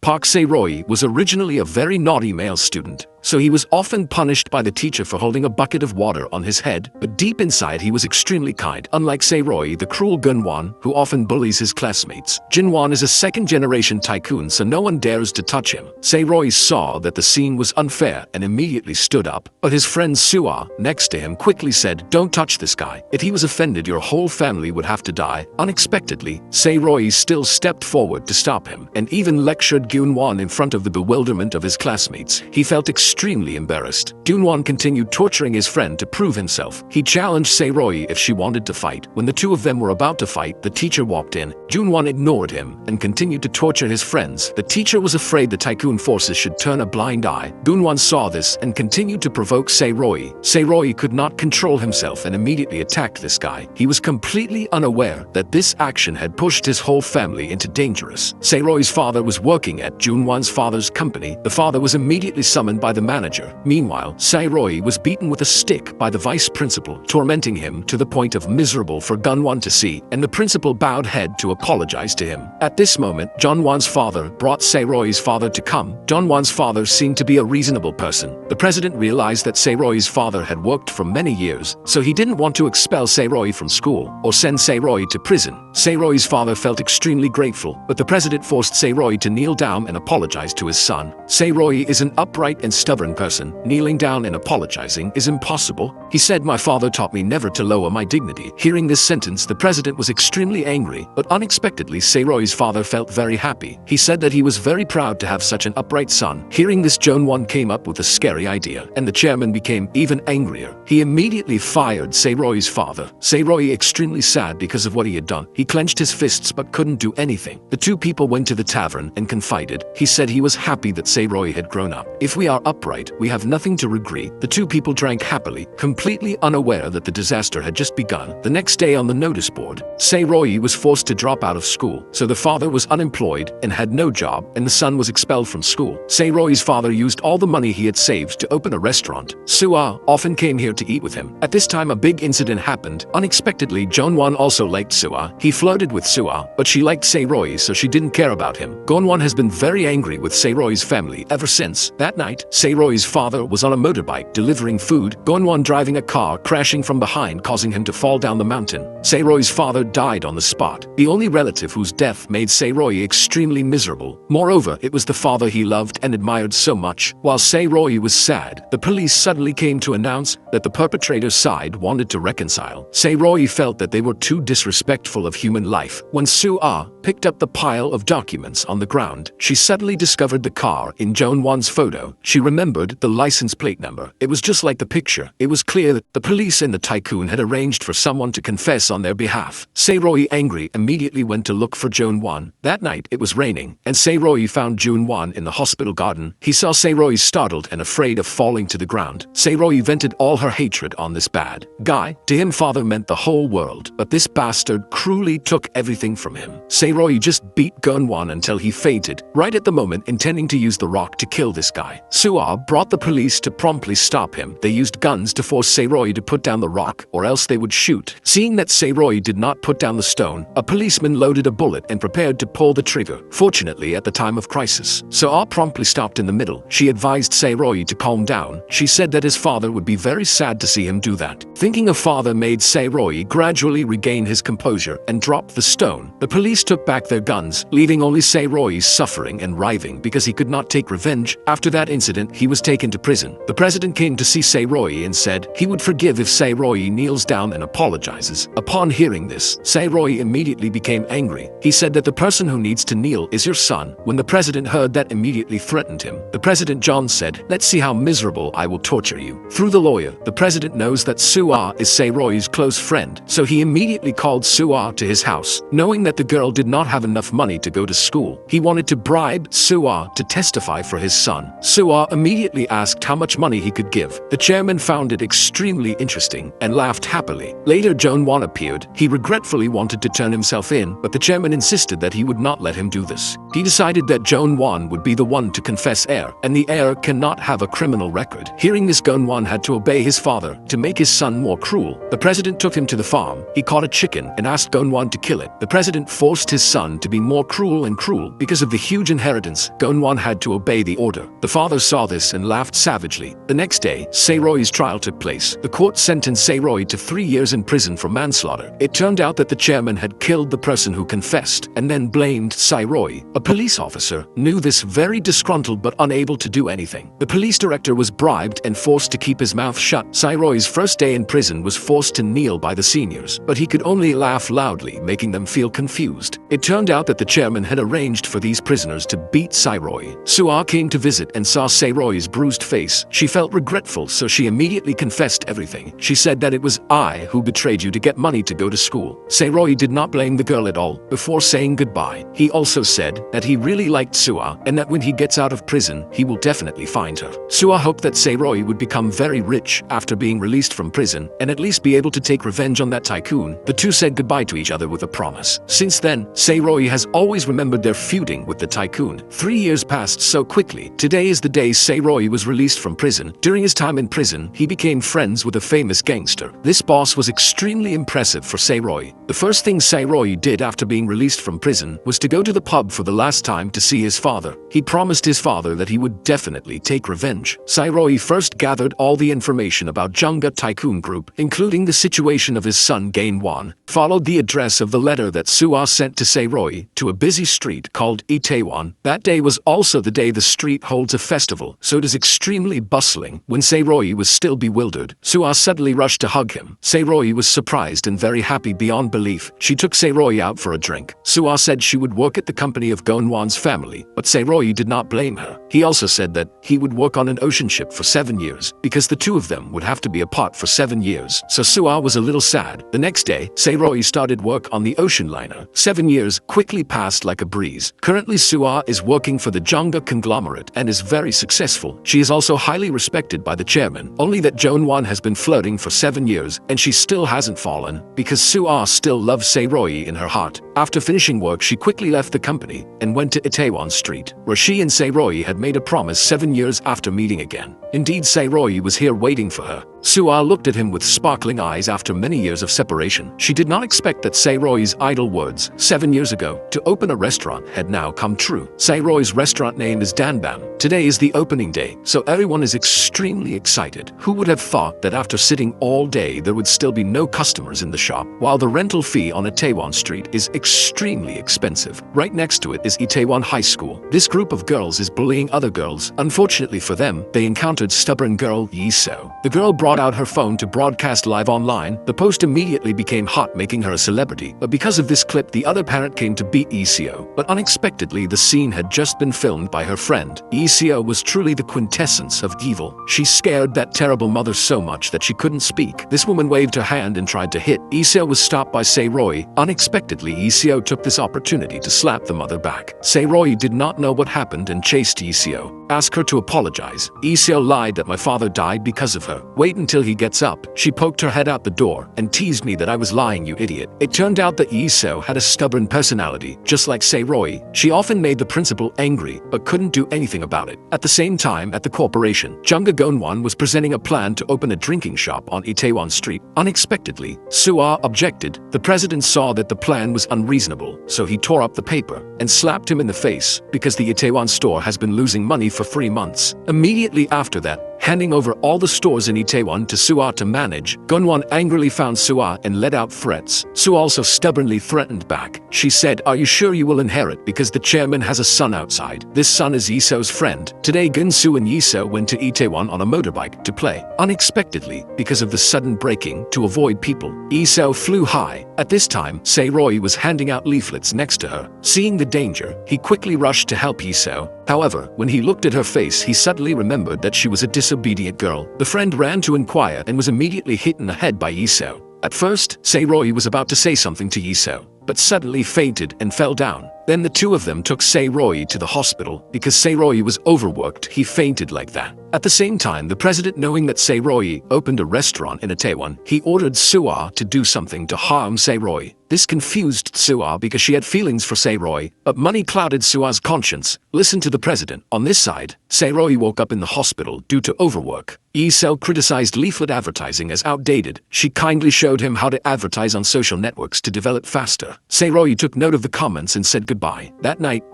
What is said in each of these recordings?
Park Se-roy was originally a very naughty male student, so he was often punished by the teacher for holding a bucket of water on his head, but deep inside he was extremely kind. Unlike Se-roy, the cruel Gun-won, who often bullies his classmates, Jin-won is a second-generation tycoon, so no one dares to touch him. Se-roy saw that the scene was unfair and immediately stood up, but his friend Seo next to him quickly said, "Don't touch this guy. If he was offended, your whole family would have to die." Unexpectedly, Se-roy still stepped forward to stop him, and even lectured Gun-won in front of the bewilderment of his classmates. He felt extremely embarrassed. Gun-won continued torturing his friend to prove himself. He challenged Se-roy if she wanted to fight. When the two of them were about to fight, the teacher walked in. Gun-won ignored him and continued to torture his friends. The teacher was afraid the tycoon forces should turn a blind eye. Gun-won saw this and continued to provoke Se-roy. Se-roy could not control himself and immediately attacked this guy. He was completely unaware that this action had pushed his whole family into dangerous. Se-roy's father was working at Gun-won's father's company. The father was immediately summoned by the manager. Meanwhile, Se-roy was beaten with a stick by the vice principal, tormenting him to the point of miserable for Gun-won to see, and the principal bowed head to apologize to him. At this moment, Jun-won's father brought Se-roy's father to come. Jun-won's father seemed to be a reasonable person. The president realized that Se-roy's father had worked for many years, so he didn't want to expel Se-roy from school or send Se-roy to prison. Se-roy's father felt extremely grateful, but the president forced Se-roy to kneel down and apologize to his son. Se-roy is an upright and stubborn person. Kneeling down and apologizing is impossible. He said, "My father taught me never to lower my dignity." Hearing this sentence, the president was extremely angry, but unexpectedly Se-roy's father felt very happy. He said that he was very proud to have such an upright son. Hearing this, Jun-won came up with a scary idea, and the chairman became even angrier. He immediately fired Se-roy's father. Se-roy, extremely sad because of what he had done, he clenched his fists but couldn't do anything. The two people went to the tavern and confided. He said he was happy that Se-roy had grown up. "If we are upright, we have nothing to regret." The two people drank happily, completely unaware that the disaster had just begun. The next day on the notice board, Se-roy was forced to drop out of school, so the father was unemployed and had no job, and the son was expelled from school. Se-roy's father used all the money he had saved to open a restaurant. Seo often came here to eat with him. At this time, a big incident happened. Unexpectedly, Jun-won also liked Seo. He flirted with Seo, but she liked Se-roy, so she didn't care about him. Gun-won has been very angry with Se-roy's family ever since. That night, Se-roy's father was on a motorbike delivering food. Gun-won driving a car, crashing from behind, causing him to fall down the mountain. Se-roy's father died on the spot, the only relative whose death made Se-roy extremely miserable. Moreover, it was the father he loved and admired so much. While Se-roy was sad, the police suddenly came to announce that the perpetrator's side wanted to reconcile. Se-roy felt that they were too disrespectful of human life. When Seo picked up the pile of documents on the ground, she suddenly discovered the car in Jun-won's photo. She remembered the license plate number. It was just like the picture. It was clear that the police and the tycoon had arranged for someone to confess on their behalf. Se-roy, angry, immediately went to look for Jun-won. That night, it was raining, and Se-roy found Jun-won in the hospital garden. He saw Se-roy startled and afraid of falling to the ground. Se-roy vented all her hatred on this bad guy. To him, father meant the whole world, but this bastard cruelly took everything from him. Se-roy just beat Gun-won until he fainted, right at the moment intending to use the rock to kill this guy. Seo brought the police to promptly stop him. They used guns to force Se-roy to put down the rock, or else they would shoot. Seeing that Se-roy did not put down the stone, a policeman loaded a bullet and prepared to pull the trigger. Fortunately, at the time of crisis, Seo promptly stopped in the middle. She advised Se-roy to calm down. She said that his father would be very sad to see him do that. Thinking of father made Se-roy gradually regain his composure and dropped the stone. The police took back their guns, leaving only Se-roy suffering and writhing because he could not take revenge. After that incident, he was taken to prison. The president came to see Se-roy and said he would forgive if Se-roy kneels down and apologizes. Upon hearing this, Se-roy immediately became angry. He said that the person who needs to kneel is your son. When the president heard that, immediately threatened him. The president John said, "Let's see how miserable I will torture you." Through the lawyer, the president knows that Seo is Se-roy's close friend, so he immediately called Seo to his house. Knowing that the girl did not have enough money to go to school, he wanted to bribe Seo to testify for his son. Seo immediately asked how much money he could give. The chairman found it extremely interesting and laughed happily. Later, Jun-won appeared. He regretfully wanted to turn himself in, but the chairman insisted that he would not let him do this. He decided that Jun-won would be the one to confess heir, and the heir cannot have a criminal record. Hearing this, Jun-won had to obey his father to make his son more cruel. The president took him to the farm. He caught a chicken and asked Jun-won to kill it. The president forced his son to be more cruel and cruel because of the huge huge inheritance, Gonwon had to obey the order. The father saw this and laughed savagely. The next day, Sae-roy's trial took place. The court sentenced Sae-roy to 3 years in prison for manslaughter. It turned out that the chairman had killed the person who confessed and then blamed Sae-roy. A police officer knew this, very disgruntled but unable to do anything. The police director was bribed and forced to keep his mouth shut. Sae-roy's first day in prison was forced to kneel by the seniors, but he could only laugh loudly, making them feel confused. It turned out that the chairman had arranged for these prisoners to beat Sae-roy. Soo-ah came to visit and saw Sae-roy's bruised face. She felt regretful, so she immediately confessed everything. She said that it was I who betrayed you to get money to go to school. Sae-roy did not blame the girl at all. Before saying goodbye, he also said that he really liked Soo-ah and that when he gets out of prison, he will definitely find her. Soo-ah hoped that Sae-roy would become very rich after being released from prison and at least be able to take revenge on that tycoon. The two said goodbye to each other with a promise. Since then, Sae-roy has always remembered their feuding with the tycoon. 3 years passed so quickly. Today is the day Sae-roy was released from prison. During his time in prison, he became friends with a famous gangster. This boss was extremely impressive for Sae-roy. The first thing Sae-roy did after being released from prison was to go to the pub for the last time to see his father. He promised his father that he would definitely take revenge. Sae-roy first gathered all the information about Junga Tycoon Group, including the situation of his son Gain-won, followed the address of the letter that Soo-ah sent to Sae-roy to a busy street called Itaewon. That day was also the day the street holds a festival, so it is extremely bustling. When Sae-roy was still bewildered, Soo-ah suddenly rushed to hug him. Sae-roy was surprised and very happy beyond belief. She took Sae-roy out for a drink. Soo-ah said she would work at the company of Gonwon's family, but Sae-roy did not blame her. He also said that he would work on an ocean ship for 7 years, because the two of them would have to be apart for 7 years. So Soo-ah was a little sad. The next day, Sae-roy started work on the ocean liner. 7 years quickly passed like a breeze. Currently, Soo-ah is working for the Junga conglomerate and is very successful. She is also highly respected by the chairman. Only that Gonwon has been floating for 7 years and she still hasn't fallen, because Soo-ah still loves Sae-roy in her heart. After finishing work, she quickly left the company and went to Itaewon Street, where she and Sae-roy had made a promise 7 years after meeting again. Indeed, Sae-roy was here waiting for her. Soo-ah looked at him with sparkling eyes after many years of separation. She did not expect that Sae-roy's idle words 7 years ago to open a restaurant had now come true. Sae-roy's restaurant name is Danbam. Today is the opening day, so everyone is extremely excited. Who would have thought that after sitting all day there would still be no customers in the shop, while the rental fee on Itaewon Street is extremely expensive. Right next to it is Itaewon High School. This group of girls is bullying other girls. Unfortunately for them, they encountered stubborn girl Yi-seo. The girl brought out her phone to broadcast live online. The post immediately became hot, making her a celebrity. But because of this clip, the other parent came to beat Yi-seo. But unexpectedly, the scene had just been filmed by her friend. Yi-seo was truly the quintessence of evil. She scared that terrible mother so much that she couldn't speak. This woman waved her hand and tried to hit. Yi-seo was stopped by Sae-roy. Unexpectedly, Yi-seo took this opportunity to slap the mother back. Sae-roy did not know what happened and chased Yi-seo. Asked her to apologize. Yi-seo lied that my father died because of her. Wait until he gets up. She poked her head out the door and teased me that I was lying, you idiot. It turned out that Yi-seo had a stubborn personality, just like Sae-roy. She often made the principal angry, but couldn't do anything about it. At the same time, at the corporation, Junga Gonwon was presenting a plan to open a drinking shop on Itaewon Street. Unexpectedly, Soo-ah objected. The president saw that the plan was unreasonable, so he tore up the paper and slapped him in the face because the Itaewon store has been losing money for 3 months. Immediately after that, handing over all the stores in Itaewon to Soo-ah to manage, Gonwon angrily found Soo-ah and let out threats. Soo also stubbornly threatened back. She said, "Are you sure you will inherit, because the chairman has a son outside? This son is Yi-seo's friend." Today, Gun-soo and Yi-seo went to Itaewon on a motorbike to play. Unexpectedly, because of the sudden braking to avoid people, Yi-seo flew high. At this time, Sae-roy was handing out leaflets next to her. Seeing the danger, he quickly rushed to help Yi-seo. However, when he looked at her face, he suddenly remembered that she was a disobedient girl. The friend ran to inquire and was immediately hit in the head by Yi-seo. At first, Sae-roy was about to say something to Yi-seo, but suddenly fainted and fell down. Then the two of them took Sae-roy to the hospital. Because Sae-roy was overworked, he fainted like that. At the same time, the president, knowing that Sae-roy opened a restaurant in Itaewon, he ordered Soo-ah to do something to harm Sae-roy. This confused Soo-ah because she had feelings for Sae-roy, but money clouded Soo-ah's conscience. Listen to the president. On this side, Sae-roy woke up in the hospital due to overwork. Yi-seo criticized leaflet advertising as outdated. She kindly showed him how to advertise on social networks to develop faster. Sae-roy took note of the comments and said goodbye. That night,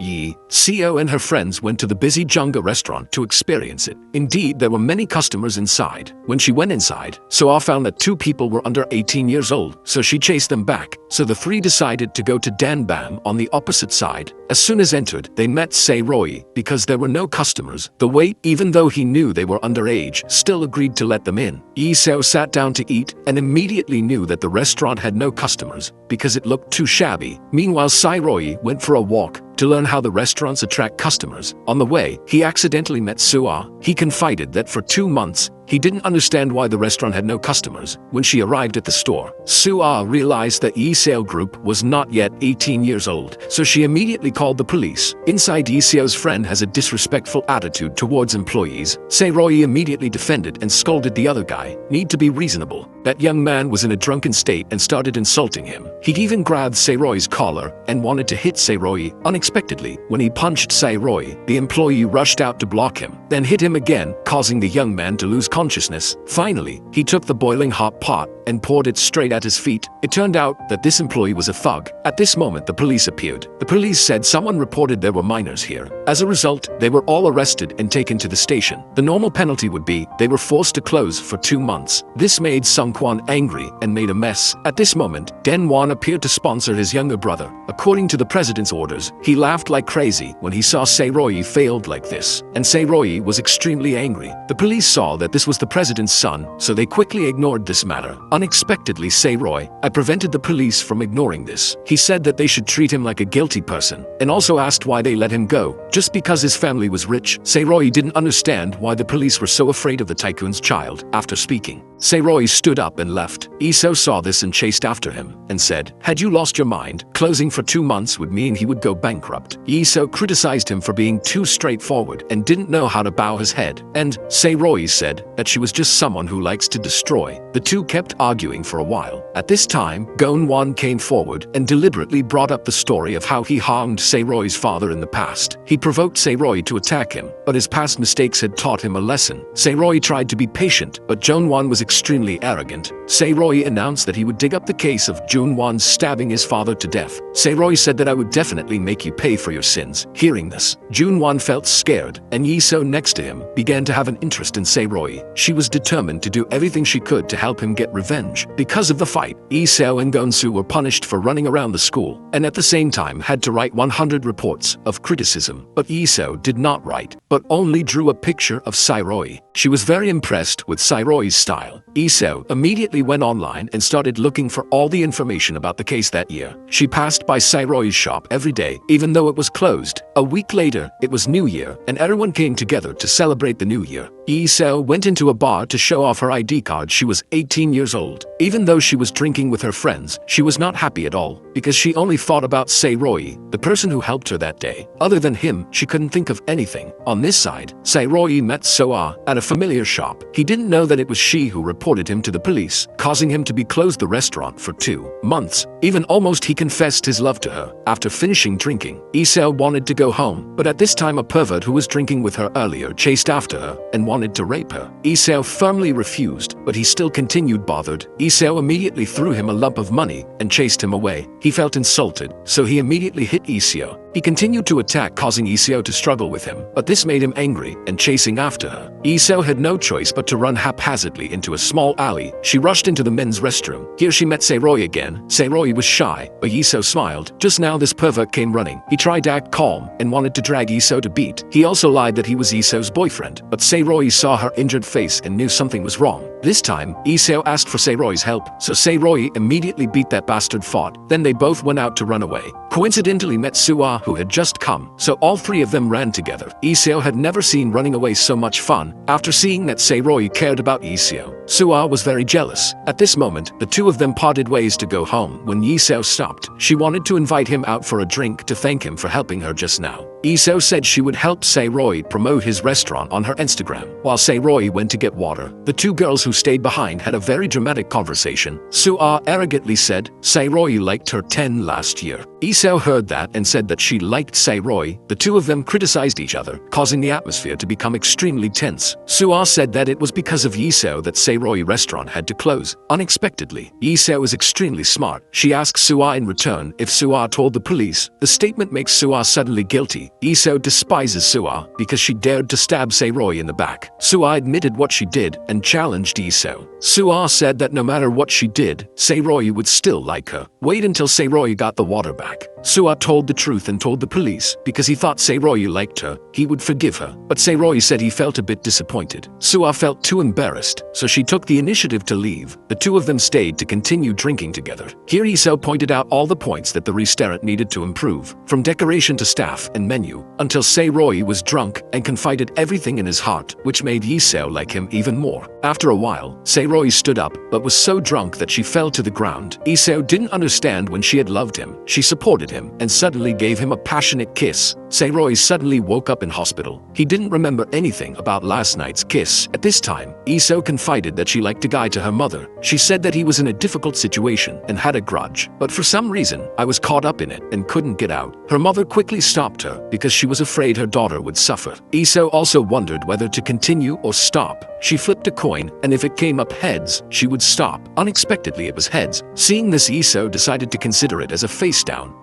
Seo and her friends went to the busy Junga restaurant to experience it. Indeed, there were many customers inside. When she went inside, Seo found that 2 people were under 18 years old, so she chased them back. So the 3 decided to go to Danbam on the opposite side. As soon as entered, they met Se-roy. Because there were no customers, the wait, even though he knew they were underage, still agreed to let them in. Seo sat down to eat and immediately knew that the restaurant had no customers because it looked too shabby. Meanwhile, Se-roy went for a walk to learn how the restaurants attract customers. On the way, he accidentally met Seo. He confided that for 2 months, he didn't understand why the restaurant had no customers. When she arrived at the store, Seo realized that Seo group was not yet 18 years old, so she immediately called the police. Inside, Seo's friend has a disrespectful attitude towards employees. Se-roy immediately defended and scolded the other guy. Need to be reasonable. That young man was in a drunken state and started insulting him. He'd even grabbed Se-roy's collar and wanted to hit Se-roy. Unexpectedly, when he punched Se-roy, the employee rushed out to block him, then hit him again, causing the young man to lose consciousness. Finally, he took the boiling hot pot and poured it straight at his feet. It turned out that this employee was a thug. At this moment, the police appeared. The police said someone reported there were minors here. As a result, they were all arrested and taken to the station. The normal penalty would be they were forced to close for 2 months. This made Kwon angry and made a mess. At this moment, Den-won appeared to sponsor his younger brother. According to the president's orders, he laughed like crazy when he saw Se-roy failed like this, and Se-roy was extremely angry. The police saw that this was the president's son, so they quickly ignored this matter. Unexpectedly, Se-roy prevented the police from ignoring this. He said that they should treat him like a guilty person, and also asked why they let him go. Just because his family was rich, Se-roy didn't understand why the police were so afraid of the tycoon's child. After speaking, Se-roy stood up and left. Seo saw this and chased after him, and said, "Had you lost your mind? Closing for 2 months would mean he would go bankrupt." Seo criticized him for being too straightforward and didn't know how to bow his head, and Se-roy said that she was just someone who likes to destroy. The two kept arguing for a while. At this time, Gon-won came forward and deliberately brought up the story of how he harmed Se-roy's father in the past. He provoked Se-roy to attack him, but his past mistakes had taught him a lesson. Se-roy tried to be patient, but Jong-won was extremely arrogant. Se-roy announced that he would dig up the case of Jun-won stabbing his father to death. Se-roy said that I would definitely make you pay for your sins. Hearing this, Jun-won felt scared, and Yi-seo next to him began to have an interest in Se-roy. She was determined to do everything she could to help him get revenge. Because of the fight, Yi-seo and Gon-soo were punished for running around the school, and at the same time had to write 100 reports of criticism. But Yi-seo did not write, but only drew a picture of Se-roy. She was very impressed with Se-roy's style. Yi-seo immediately went online and started looking for all the information about the case that year. She passed by Se-roy's shop every day, even though it was closed. A week later, it was New Year, and everyone came together to celebrate the New Year. Yi-seo went into a bar to show off her ID card. She was 18 years old. Even though she was drinking with her friends, she was not happy at all, because she only thought about Se-roy, the person who helped her that day. Other than him, she couldn't think of anything. On this side, Se-roy met Seo at a familiar shop. He didn't know that it was she who reported him to the police, causing him to be closed the restaurant for 2 months. Even almost he confessed his love to her. After finishing drinking, Yi-seo wanted to go home, but at this time a pervert who was drinking with her earlier chased after her and wanted to rape her. Yi-seo firmly refused, but he still continued bothered. Yi-seo immediately threw him a lump of money and chased him away. He felt insulted, so he immediately hit Yi-seo. He continued to attack, causing Yi-seo to struggle with him, but this made him angry and chasing after her. Yi-seo had no choice but to run haphazardly into a small alley. She rushed into the men's restroom. Here she met Se-roy again. Se-roy was shy, but Yi-seo smiled. Just now this pervert came running. He tried to act calm and wanted to drag Yi-seo to beat. He also lied that he was Yi-seo's boyfriend, but Se-roy saw her injured face and knew something was wrong. This time, Yi-seo asked for Se-roy's help, so Se-roy immediately beat that bastard fought. Then they both went out to run away. Coincidentally met Seo, who had just come, so all 3 of them ran together. Yi-seo had never seen running away so much fun. After seeing that Se-roy cared about Yi-seo, Seo was very jealous. At this moment, the 2 of them parted ways to go home. When Yi-seo stopped, she wanted to invite him out for a drink to thank him for helping her just now. Yi-seo said she would help Se-roy promote his restaurant on her Instagram. While Se-roy went to get water, the 2 girls who stayed behind had a very dramatic conversation. Seo arrogantly said Se-roy liked her 10 last year. Yi-seo heard that and said that she liked Se-roy. The 2 of them criticized each other, causing the atmosphere to become extremely tense. Seo said that it was because of Yi-seo that Se-roy Seo restaurant had to close. Unexpectedly, Seo is extremely smart. She asks Seo in return if Seo told the police. The statement makes Seo suddenly guilty. Seo despises Seo because she dared to stab Seo in the back. Seo admitted what she did and challenged Seo. Seo said that no matter what she did, Seo would still like her. Wait until Seo got the water back. Seo told the truth and told the police because he thought Seo liked her, he would forgive her. But Seo said he felt a bit disappointed. Seo felt too embarrassed, so she took the initiative to leave. The two of them stayed to continue drinking together. Here Seo pointed out all the points that the restaurant needed to improve, from decoration to staff and menu, until Seo was drunk and confided everything in his heart, which made Seo like him even more. After a while, Seo stood up, but was so drunk that she fell to the ground. Seo didn't understand when she had loved him. She supported him and suddenly gave him a passionate kiss. Seo suddenly woke up in hospital. He didn't remember anything about last night's kiss. At this time, Seo confided that she liked a guy to her mother. She said that he was in a difficult situation and had a grudge, but for some reason, I was caught up in it and couldn't get out. Her mother quickly stopped her because she was afraid her daughter would suffer. Seo also wondered whether to continue or stop. She flipped a coin, and if it came up heads, she would stop. Unexpectedly, it was heads. Seeing this, Seo decided to consider it as a face down.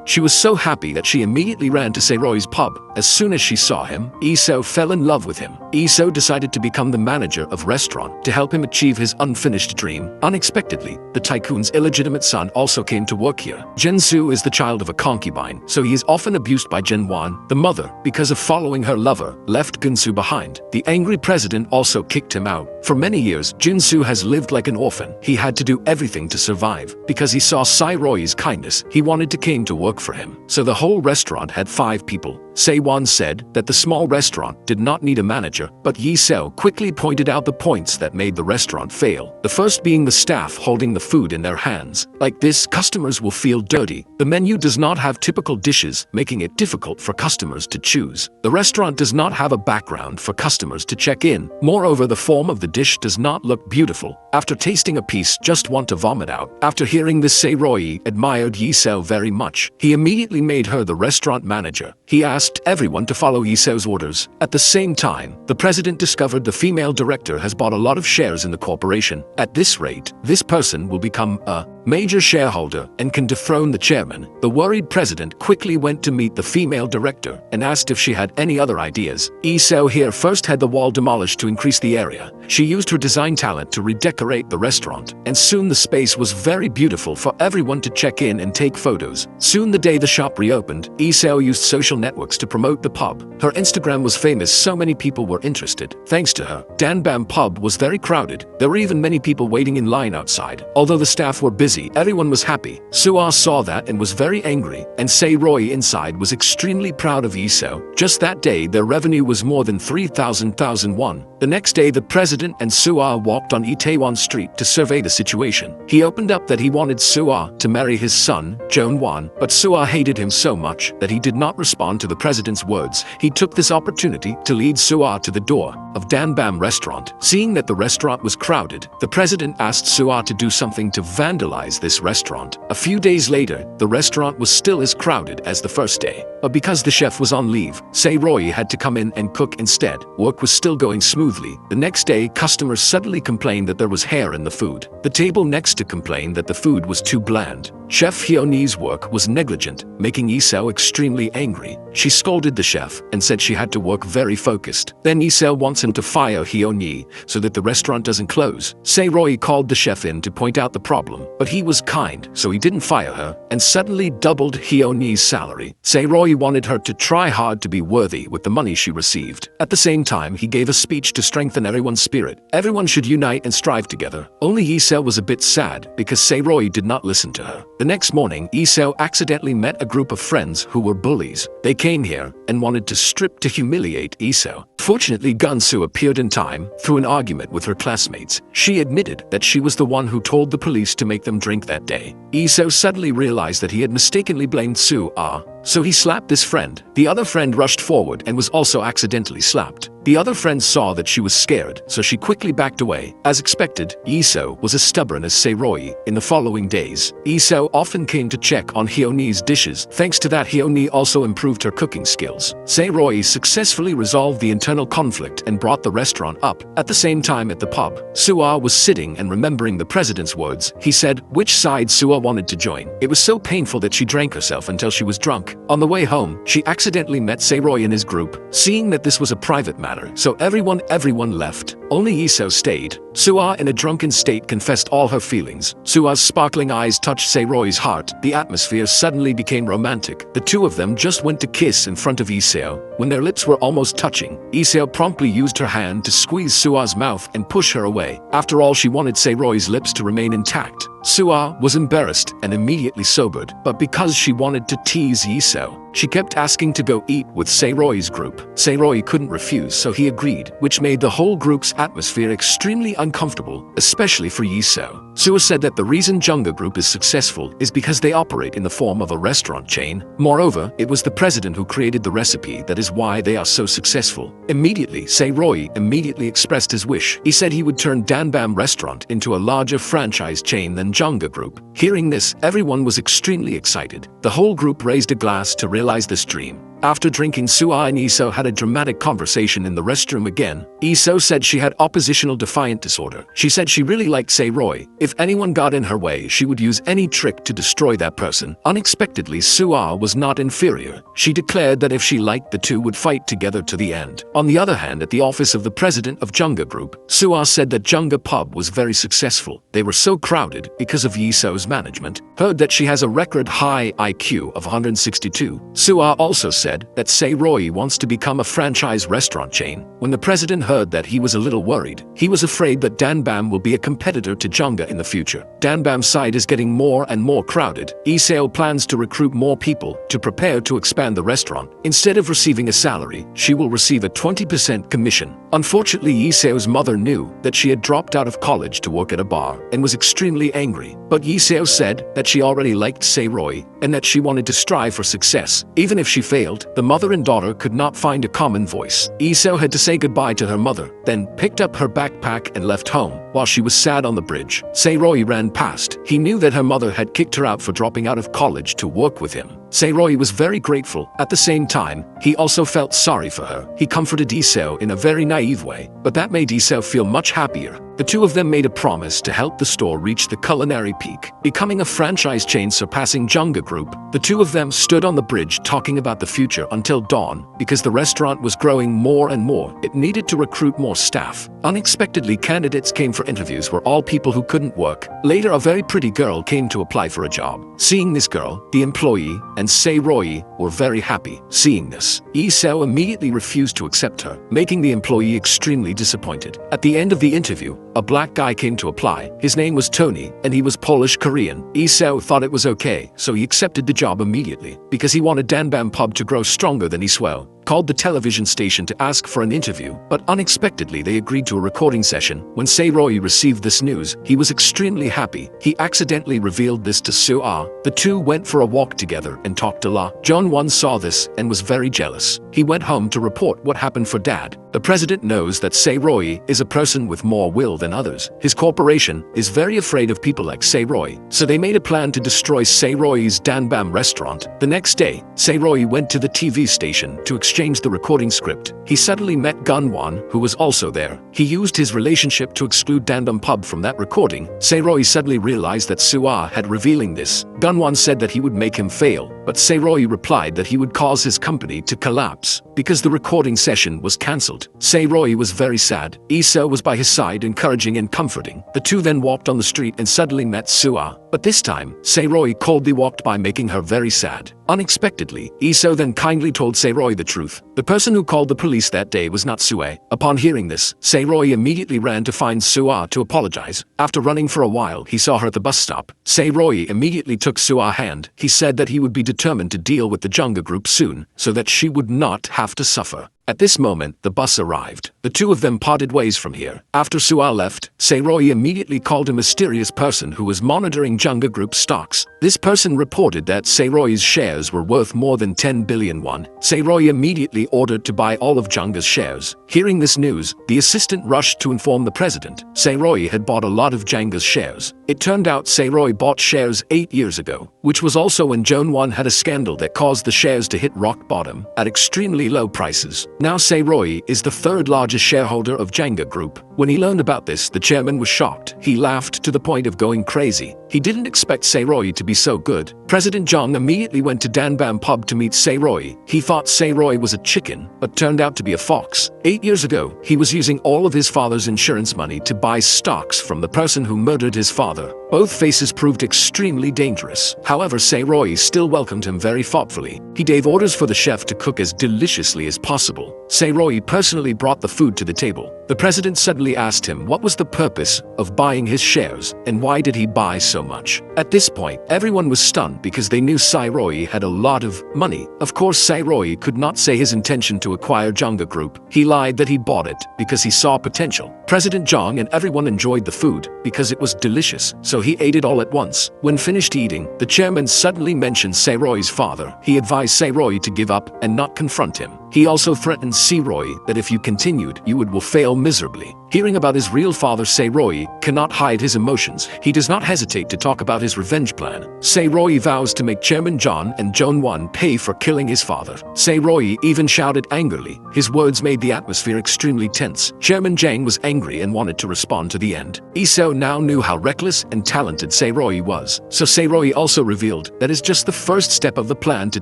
She was so happy that she immediately ran to Seo's pub. As soon as she saw him, Seo fell in love with him. Seo decided to become the manager of restaurant to help him achieve his unfinished dream. Unexpectedly, the tycoon's illegitimate son also came to work here. Jin-soo is the child of a concubine, so he is often abused by Jin-won. The mother, because of following her lover, left Gun-soo behind. The angry president also kicked him out. For many years, Jin-soo has lived like an orphan. He had to do everything to survive. Because he saw Seo-roi's kindness, he wanted to came to work for him. So the whole restaurant had 5 people. Seo-won said that the small restaurant did not need a manager, but Seo quickly pointed out the points that made the restaurant fail. The first being the staff holding the food in their hands. Like this, customers will feel dirty. The menu does not have typical dishes, making it difficult for customers to choose. The restaurant does not have a background for customers to check in. Moreover, the form of the dish does not look beautiful. After tasting a piece, just want to vomit out. After hearing this, Seo admired Seo very much. He immediately made her the restaurant manager. He asked everyone to follow Seo's orders. At the same time, the president discovered the female director has bought a lot of shares in the corporation. At this rate, this person will become a major shareholder and can dethrone the chairman. The worried president quickly went to meet the female director and asked if she had any other ideas. Seo here first had the wall demolished to increase the area. She used her design talent to redecorate the restaurant, and soon the space was very beautiful for everyone to check in and take photos. Soon the day the shop reopened, Seo used social networks to promote the pub. Her Instagram was famous, so many people were interested. Thanks to her, Danbam pub was very crowded. There were even many people waiting in line outside. Although the staff were busy, everyone was happy. Seo saw that and was very angry, and Seo inside was extremely proud of Seo. Just that day, their revenue was more than 3,000 won. The next day, the president and Seo walked on Itaewon Street to survey the situation. He opened up that he wanted Seo to marry his son, Jeon-won, but Seo hated him so much that he did not respond to the president's words. He took this opportunity to lead Seo to the door of Danbam restaurant. Seeing that the restaurant was crowded, the president asked Seo to do something to vandalize this restaurant. A few days later, the restaurant was still as crowded as the first day. But because the chef was on leave, Seo had to come in and cook instead. Work was still going smoothly. The next day, customers suddenly complained that there was hair in the food. The table next to complained that the food was too bland. Chef Hyunhee's work was negligent, making Seo extremely angry. She scolded the chef and said she had to work very focused. Then Seo wants him to fire Hyunhee so that the restaurant doesn't close. Seo called the chef in to point out the problem, but he was kind, so he didn't fire her and suddenly doubled Hyunhee's salary. Seo wanted her to try hard to be worthy with the money she received. At the same time, he gave a speech to strengthen everyone's spirit. Everyone should unite and strive together. Only Seo was a bit sad because Seo did not listen to her. The next morning, Seo accidentally met a group of friends who were bullies. They came here and wanted to strip to humiliate Seo. Fortunately, Gun-soo appeared in time through an argument with her classmates. She admitted that she was the one who told the police to make them drink that day. Seo suddenly realized that he had mistakenly blamed Soo-ah, so he slapped this friend. The other friend rushed forward and was also accidentally slapped. The other friend saw that she was scared, so she quickly backed away. As expected, Seo was as stubborn as Seo. In the following days, Seo often came to check on Hyunhee's dishes. Thanks to that, Hyunhee also improved her cooking skills. Seo successfully resolved the internal conflict and brought the restaurant up. At the same time at the pub, Seo was sitting and remembering the president's words. He said which side Seo wanted to join. It was so painful that she drank herself until she was drunk. On the way home, she accidentally met Seo in his group. Seeing that this was a private matter, so everyone left. Only Seo stayed. Seo in a drunken state confessed all her feelings. Seo's sparkling eyes touched Seo's heart. The atmosphere suddenly became romantic. The two of them just went to kiss in front of Seo. When their lips were almost touching, Seo promptly used her hand to squeeze Seo's mouth and push her away. After all, she wanted Seo's lips to remain intact. Seo was embarrassed and immediately sobered, but because she wanted to tease Seo, she kept asking to go eat with Seo's group. Seo couldn't refuse, so he agreed, which made the whole group's atmosphere extremely uncomfortable, especially for Seo. Seo said that the reason Jungga Group is successful is because they operate in the form of a restaurant chain. Moreover, it was the president who created the recipe, that is why they are so successful. Immediately, Seo immediately expressed his wish. He said he would turn Danbam Restaurant into a larger franchise chain than Jungga Group. Hearing this, everyone was extremely excited. The whole group raised a glass to realize this dream. After drinking, Seo and Seo had a dramatic conversation in the restroom again. Seo said she had oppositional defiant disorder. She said she really liked Seo. If anyone got in her way, she would use any trick to destroy that person. Unexpectedly, Seo was not inferior. She declared that if she liked, the two would fight together to the end. On the other hand, at the office of the president of Jungga Group, Seo said that Jungga Pub was very successful. They were so crowded because of Seo's management. Heard that she has a record high IQ of 162. Seo also said that Seo wants to become a franchise restaurant chain. When the president heard that, he was a little worried. He was afraid that Danbam will be a competitor to Jungga in the future. Danbam's side is getting more and more crowded. Seo plans to recruit more people to prepare to expand the restaurant. Instead of receiving a salary, she will receive a 20% commission. Unfortunately, Seo's mother knew that she had dropped out of college to work at a bar and was extremely angry. But Seo said that she already liked Seo and that she wanted to strive for success. Even if she failed, the mother and daughter could not find a common voice. Seo had to say goodbye to her mother, then picked up her backpack and left home. While she was sad on the bridge, Seo ran past. He knew that her mother had kicked her out for dropping out of college to work with him. Seo was very grateful. At the same time, he also felt sorry for her. He comforted Seo in a very naive way, but that made Seo feel much happier. The two of them made a promise to help the store reach the culinary peak, becoming a franchise chain surpassing Jungga Group. The two of them stood on the bridge talking about the future until dawn. Because the restaurant was growing more and more, it needed to recruit more staff. Unexpectedly, candidates came for interviews were all people who couldn't work. Later, a very pretty girl came to apply for a job. Seeing this girl, the employee and Seo were very happy. Seeing this, Seo immediately refused to accept her, making the employee extremely disappointed. At the end of the interview, a black guy came to apply. His name was Tony, and he was Polish-Korean. Seo thought it was okay, so he accepted the job immediately. Because he wanted Danbam Pub to grow stronger than Seo, called the television station to ask for an interview, but unexpectedly they agreed to a recording session. When Seo received this news, he was extremely happy. He accidentally revealed this to Seo. The two went for a walk together and talked a lot. Jeon-won saw this and was very jealous. He went home to report what happened for dad. The president knows that Seo is a person with more will than others. His corporation is very afraid of people like Seo, so they made a plan to destroy Seo's Danbam restaurant. The next day, Seo went to the TV station to exchange the recording script. He suddenly met Gun-won, who was also there. He used his relationship to exclude Danbam Pub from that recording. Seo suddenly realized that Seo had revealing this. Gun-won said that he would make him fail, but Seo replied that he would cause his company to collapse because the recording session was cancelled. Seo was very sad. Seo was by his side, encouraging and comforting. The two then walked on the street and suddenly met Seo. But this time, Seo coldly walked by, making her very sad. Unexpectedly, Seo then kindly told Seo the truth. The person who called the police that day was not Seo. Upon hearing this, Seo immediately ran to find Seo to apologize. After running for a while, he saw her at the bus stop. Seo immediately took Seo's hand. He said that he would be determined to deal with the Jungga Group soon, so that she would not have to suffer. At this moment, the bus arrived. The two of them parted ways from here. After Seo left, Seo immediately called a mysterious person who was monitoring Junga Group stocks. This person reported that Seo's shares were worth more than 10 billion won. Seo immediately ordered to buy all of Junga's shares. Hearing this news, the assistant rushed to inform the president. Seo had bought a lot of Junga's shares. It turned out Seo bought shares 8 years ago, which was also when Jeon-won had a scandal that caused the shares to hit rock bottom at extremely low prices. Now Seo is the third largest shareholder of Junga Group. When he learned about this, the chairman was shocked. He laughed to the point of going crazy. He didn't expect Seo to be so good. President Jong immediately went to Danbam pub to meet Seo. He thought Seo was a chicken, but turned out to be a fox. 8 years ago, he was using all of his father's insurance money to buy stocks from the person who murdered his father. Both faces proved extremely dangerous. However, Seo still welcomed him very thoughtfully. He gave orders for the chef to cook as deliciously as possible. Seo personally brought the food to the table. The president suddenly asked him what was the purpose of buying his shares and why did he buy so much. At this point, everyone was stunned because they knew Seo had a lot of money. Of course, Seo could not say his intention to acquire Junga Group. He lied that he bought it because he saw potential. President Jong and everyone enjoyed the food because it was delicious, so he ate it all at once. When finished eating, the chairman suddenly mentioned Seo's father. He advised Seo to give up and not confront him. He also threatened Seo that if you continued, you will fail miserably. Hearing about his real father, Seo cannot hide his emotions. He does not hesitate to talk about his revenge plan. Seo vows to make Chairman John and Jeon-won pay for killing his father. Seo even shouted angrily. His words made the atmosphere extremely tense. Chairman Jang was angry and wanted to respond to the end. Seo now knew how reckless and talented Seo was. So Seo also revealed that is just the first step of the plan to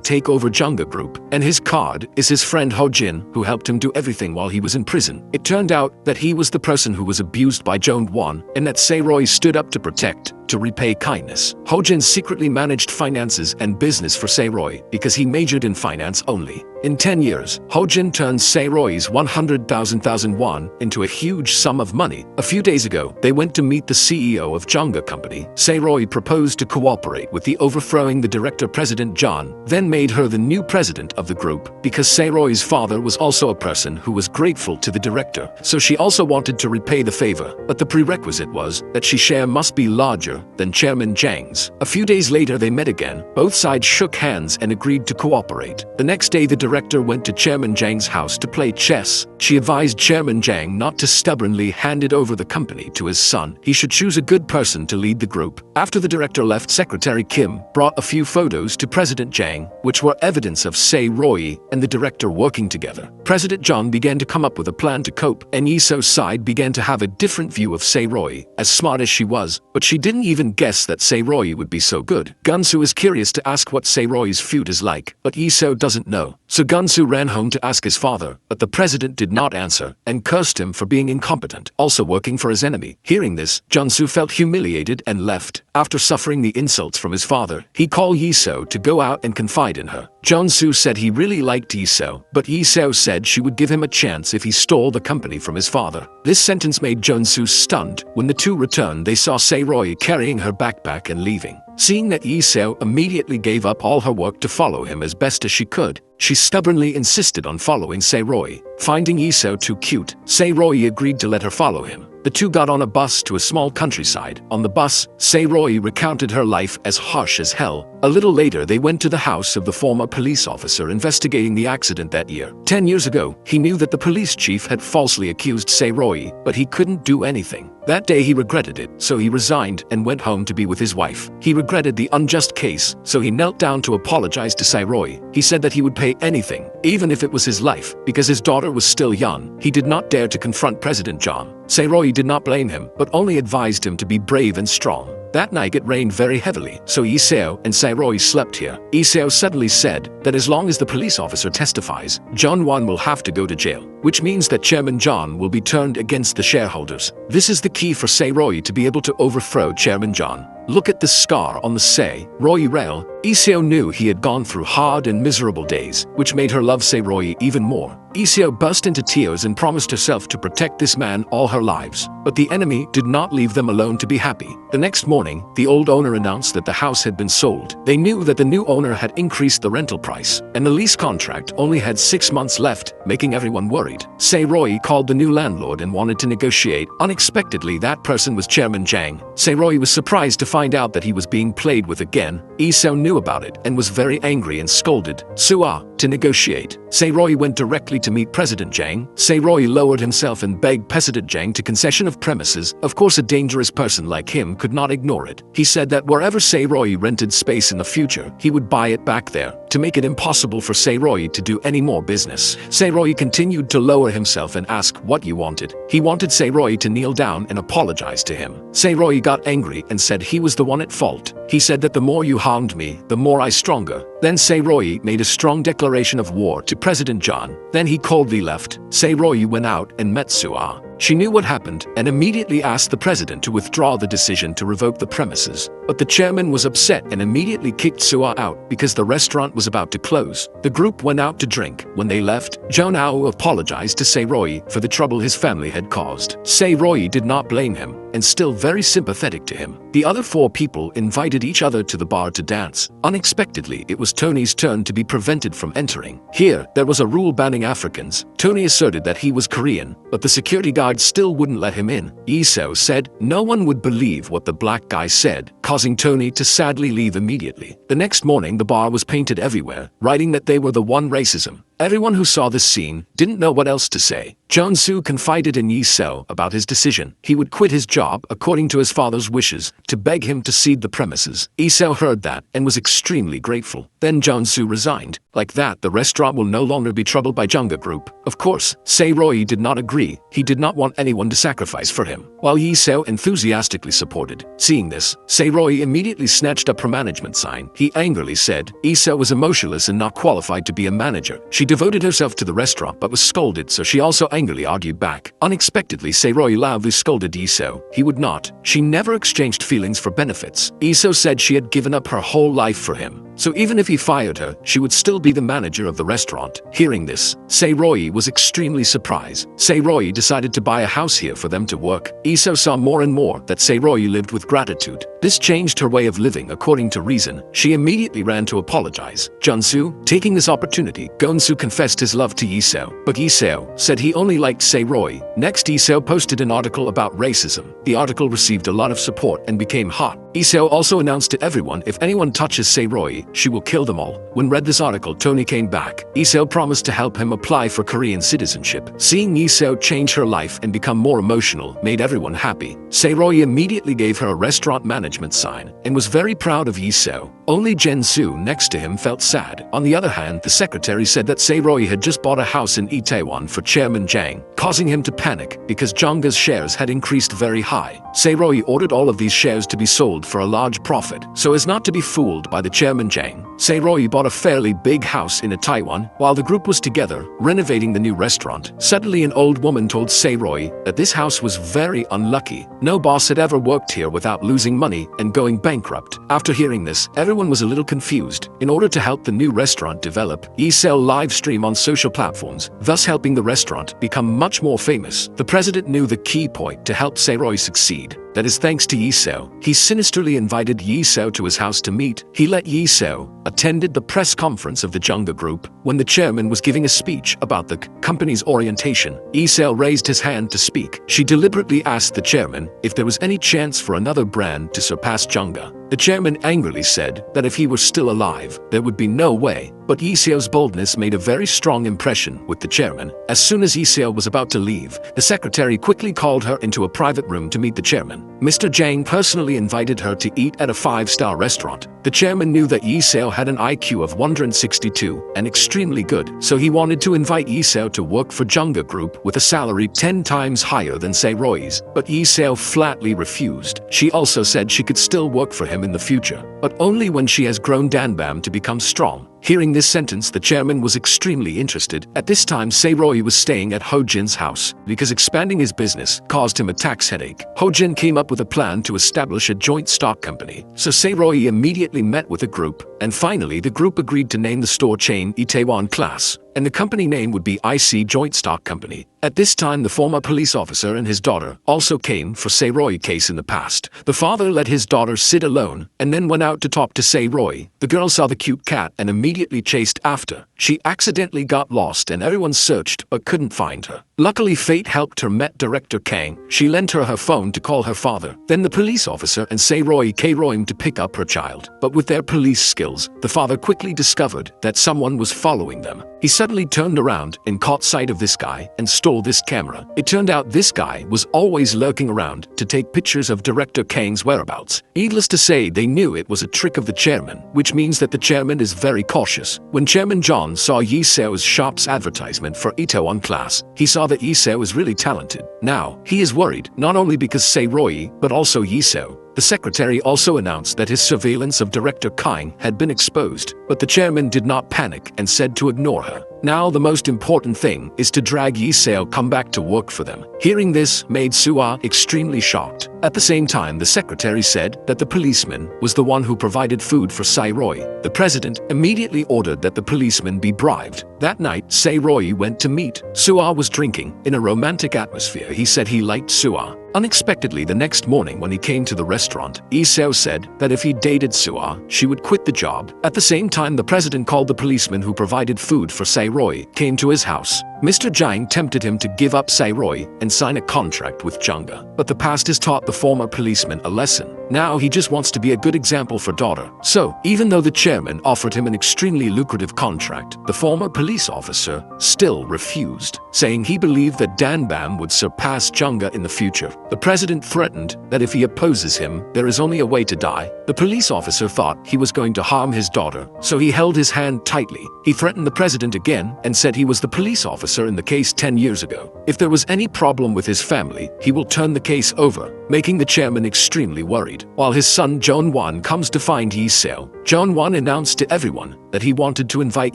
take over Junga Group. And his card is his friend Ho-jin, who helped him do everything while he was in prison. It turned out that he was the person who was abused by Jeon-won and that Seo stood up to protect, to repay kindness. Ho-jin secretly managed finances and business for Seo because he majored in finance only. In 10 years, Ho-jin turned Seo's 100,000 won into a huge sum of money. A few days ago, they went to meet the CEO of Junga Company. Seo proposed to cooperate with the overthrowing the director President John, then made her the new president of the group because Seo's father was also a person who was grateful to the director, so she also wanted to repay the favor, but the prerequisite was that she share must be larger than Chairman Jang's. A few days later they met again. Both sides shook hands and agreed to cooperate. The next day the director went to Chairman Jang's house to play chess. She advised Chairman Jang not to stubbornly hand it over the company to his son. He should choose a good person to lead the group. After the director left, Secretary Kim brought a few photos to President Jang, which were evidence of Seo and the director working together. President John began to come up with a plan to cope, and Seo's side began to have a different view of Seo. As smart as she was, but she didn't even guess that Seo would be so good. Gunsu is curious to ask what Seo's feud is like, but Seo doesn't know. So Gunsu ran home to ask his father, but the president did not answer and cursed him for being incompetent, also working for his enemy. Hearing this, Gunsu felt humiliated and left. After suffering the insults from his father, he called Seo to go out and confide in her. Gunsu said he really liked Seo, but Seo said she would give him a chance if he stole the company from his father. This sentence made Gunsu stunned. When the two returned, they saw Seo carrying her backpack and leaving. Seeing that Seo immediately gave up all her work to follow him as best as she could, she stubbornly insisted on following Seo. Finding Seo too cute, Seo agreed to let her follow him. The two got on a bus to a small countryside. On the bus, Seo recounted her life as harsh as hell. A little later, they went to the house of the former police officer investigating the accident that year. 10 years ago, he knew that the police chief had falsely accused Seo, but he couldn't do anything. That day he regretted it, so he resigned and went home to be with his wife. He regretted the unjust case, so he knelt down to apologize to Seo. He said that he would pay anything, even if it was his life, because his daughter was still young. He did not dare to confront President John. Seo did not blame him, but only advised him to be brave and strong. That night it rained very heavily, so Seo and Seo slept here. Seo suddenly said that as long as the police officer testifies, Jeon-won will have to go to jail, which means that Chairman John will be turned against the shareholders. This is the key for Seo to be able to overthrow Chairman John. Look at the scar on the Seo rail. Seo knew he had gone through hard and miserable days, which made her love Seo even more. Seo burst into tears and promised herself to protect this man all her lives. But the enemy did not leave them alone to be happy. The next morning, the old owner announced that the house had been sold. They knew that the new owner had increased the rental price, and the lease contract only had 6 months left. making everyone worried. Seo-joon called the new landlord and wanted to negotiate. Unexpectedly, that person was Chairman Jang. Seo-joon was surprised to find out that he was being played with again. Seo knew about it and was very angry and scolded Seo to negotiate. Seo-joon went directly to meet President Jang. Seo-joon lowered himself and begged President Jang to concession of premises. Of course, a dangerous person like him could not ignore it. He said that wherever Seo-joon rented space in the future, he would buy it back there to make it impossible for Seo-joon to do any more business. Seo-joon continued to lower himself and ask what you wanted. He wanted Seo-joon to kneel down and apologize to him. Seo-joon got angry and said he was the one at fault. He said that the more you harmed me, the more I stronger. Then Seo-joon made a strong declaration of war to President John. Then he coldly left. Seo-joon went out and met Seo. She knew what happened and immediately asked the president to withdraw the decision to revoke the premises. But the chairman was upset and immediately kicked Seo out because the restaurant was about to close. The group went out to drink. When they left, Jae-myung apologized to Seo-joon for the trouble his family had caused. Seo-joon did not blame him and still very sympathetic to him. The other four people invited each other to the bar to dance. Unexpectedly, it was Tony's turn to be prevented from entering. Here, there was a rule banning Africans. Tony asserted that he was Korean, but the security guard still wouldn't let him in. Seo said no one would believe what the black guy said, causing Tony to sadly leave immediately. The next morning, the bar was painted everywhere, writing that they were the one racism. Everyone who saw this scene didn't know what else to say. Jeon-soo confided in Seo about his decision. He would quit his job according to his father's wishes to beg him to cede the premises. Seo heard that and was extremely grateful. Then Jeon-soo resigned. Like that, the restaurant will no longer be troubled by Jungga Group. Of course, Seo-joon did not agree. He did not want anyone to sacrifice for him, while Seo enthusiastically supported. Seeing this, Seo-joon immediately snatched up her management sign. He angrily said Seo was emotionless and not qualified to be a manager. She devoted herself to the restaurant but was scolded, so she also angrily argued back. Unexpectedly, Seo-joon loudly scolded Seo. He would not. She never exchanged feelings for benefits. Seo said she had given up her whole life for him. So even if he fired her, she would still be the manager of the restaurant. Hearing this, Seo-joon was extremely surprised. Seo-joon decided to buy a house here for them to work. Seo saw more and more that Seo-joon lived with gratitude. This changed her way of living according to reason. She immediately ran to apologize. Jeon-soo, taking this opportunity, Gon-soo confessed his love to Seo, but Seo said he only liked Seo-joon. Next, Seo posted an article about racism. The article received a lot of support and became hot. Seo also announced to everyone if anyone touches Seo-joon, she will kill them all. When read this article, Tony came back. Seo promised to help him apply for Korean citizenship. Seeing Seo change her life and become more emotional made everyone happy. Seo-joon immediately gave her a restaurant management sign and was very proud of Seo. Only Jeon-soo next to him felt sad. On the other hand, the secretary said that Seo-joon had just bought a house in Itaewon for Chairman Jang, causing him to panic because Jungga's shares had increased very high. Seo-joon ordered all of these shares to be sold for a large profit, so as not to be fooled by the Chairman Jang. Seo-joon bought a fairly big house in Itaewon while the group was together renovating the new restaurant. Suddenly, an old woman told Seo-joon that this house was very unlucky. No boss had ever worked here without losing money and going bankrupt. After hearing this, everyone was a little confused. In order to help the new restaurant develop, Seo live stream on social platforms, thus helping the restaurant become much more famous. The president knew the key point to help Seo-joon succeed. That is thanks to Seo. He sinisterly invited Seo to his house to meet. He let Seo attended the press conference of the Jungga Group when the chairman was giving a speech about the company's orientation. Seo raised his hand to speak. She deliberately asked the chairman if there was any chance for another brand to surpass Jungga. The chairman angrily said that if he were still alive, there would be no way. But Seo's boldness made a very strong impression with the chairman. As soon as Seo was about to leave, the secretary quickly called her into a private room to meet the chairman. Mr. Jang personally invited her to eat at a 5-star restaurant. The chairman knew that Seo had an IQ of 162 and extremely good, so he wanted to invite Seo to work for Jungga Group with a salary 10 times higher than Seo-joon's. But Seo flatly refused. She also said she could still work for him in the future, but only when she has grown Danbam to become strong. Hearing this sentence, the chairman was extremely interested. At this time, Seo-joon was staying at Ho-jin's house because expanding his business caused him a tax headache. Ho-jin came up with a plan to establish a joint stock company, so Seo-joon immediately met with the group, and finally the group agreed to name the store chain Itaewon Class, and the company name would be IC Joint Stock Company. At this time, the former police officer and his daughter also came for Seo-joon case in the past. The father let his daughter sit alone and then went out to talk to Seo-joon. The girl saw the cute cat and immediately immediately chased after. She accidentally got lost and everyone searched but couldn't find her. Luckily, fate helped her met Director Kang. She lent her phone to call her father. Then the police officer and Seo-joon came to pick up her child. But with their police skills, the father quickly discovered that someone was following them. He suddenly turned around and caught sight of this guy and stole this camera. It turned out this guy was always lurking around to take pictures of Director Kang's whereabouts. Needless to say, they knew it was a trick of the chairman, which means that the chairman is very cautious. When Chairman John saw Yi Seo's shop's advertisement for Itaewon class, he saw that Yi Seo is really talented. Now, he is worried, not only because Seo-joon, but also Yi Seo. The secretary also announced that his surveillance of Director Kang had been exposed, but the chairman did not panic and said to ignore her. Now the most important thing is to drag Yi Seo come back to work for them. Hearing this made Seo extremely shocked. At the same time, the secretary said that the policeman was the one who provided food for Seo-joon. The president immediately ordered that the policeman be bribed. That night, Seo-joon went to meet. Seo was drinking. In a romantic atmosphere, he said he liked Seo. Unexpectedly, the next morning when he came to the restaurant, Yi Seo said that if he dated Seo, she would quit the job. At the same time, the president called the policeman who provided food for Seo-joon came to his house. Mr. Jae-myung tempted him to give up Seo-joon and sign a contract with Jungga. But the past has taught the former policeman a lesson. Now he just wants to be a good example for daughter. So, even though the chairman offered him an extremely lucrative contract, the former police officer still refused, saying he believed that Danbam would surpass Jungga in the future. The president threatened that if he opposes him, there is only a way to die. The police officer thought he was going to harm his daughter, so he held his hand tightly. He threatened the president again and said he was the police officer in the case 10 years ago. If there was any problem with his family, he will turn the case over, making the chairman extremely worried. While his son Jeon-won comes to find Yi Seo, Jeon-won announced to everyone that he wanted to invite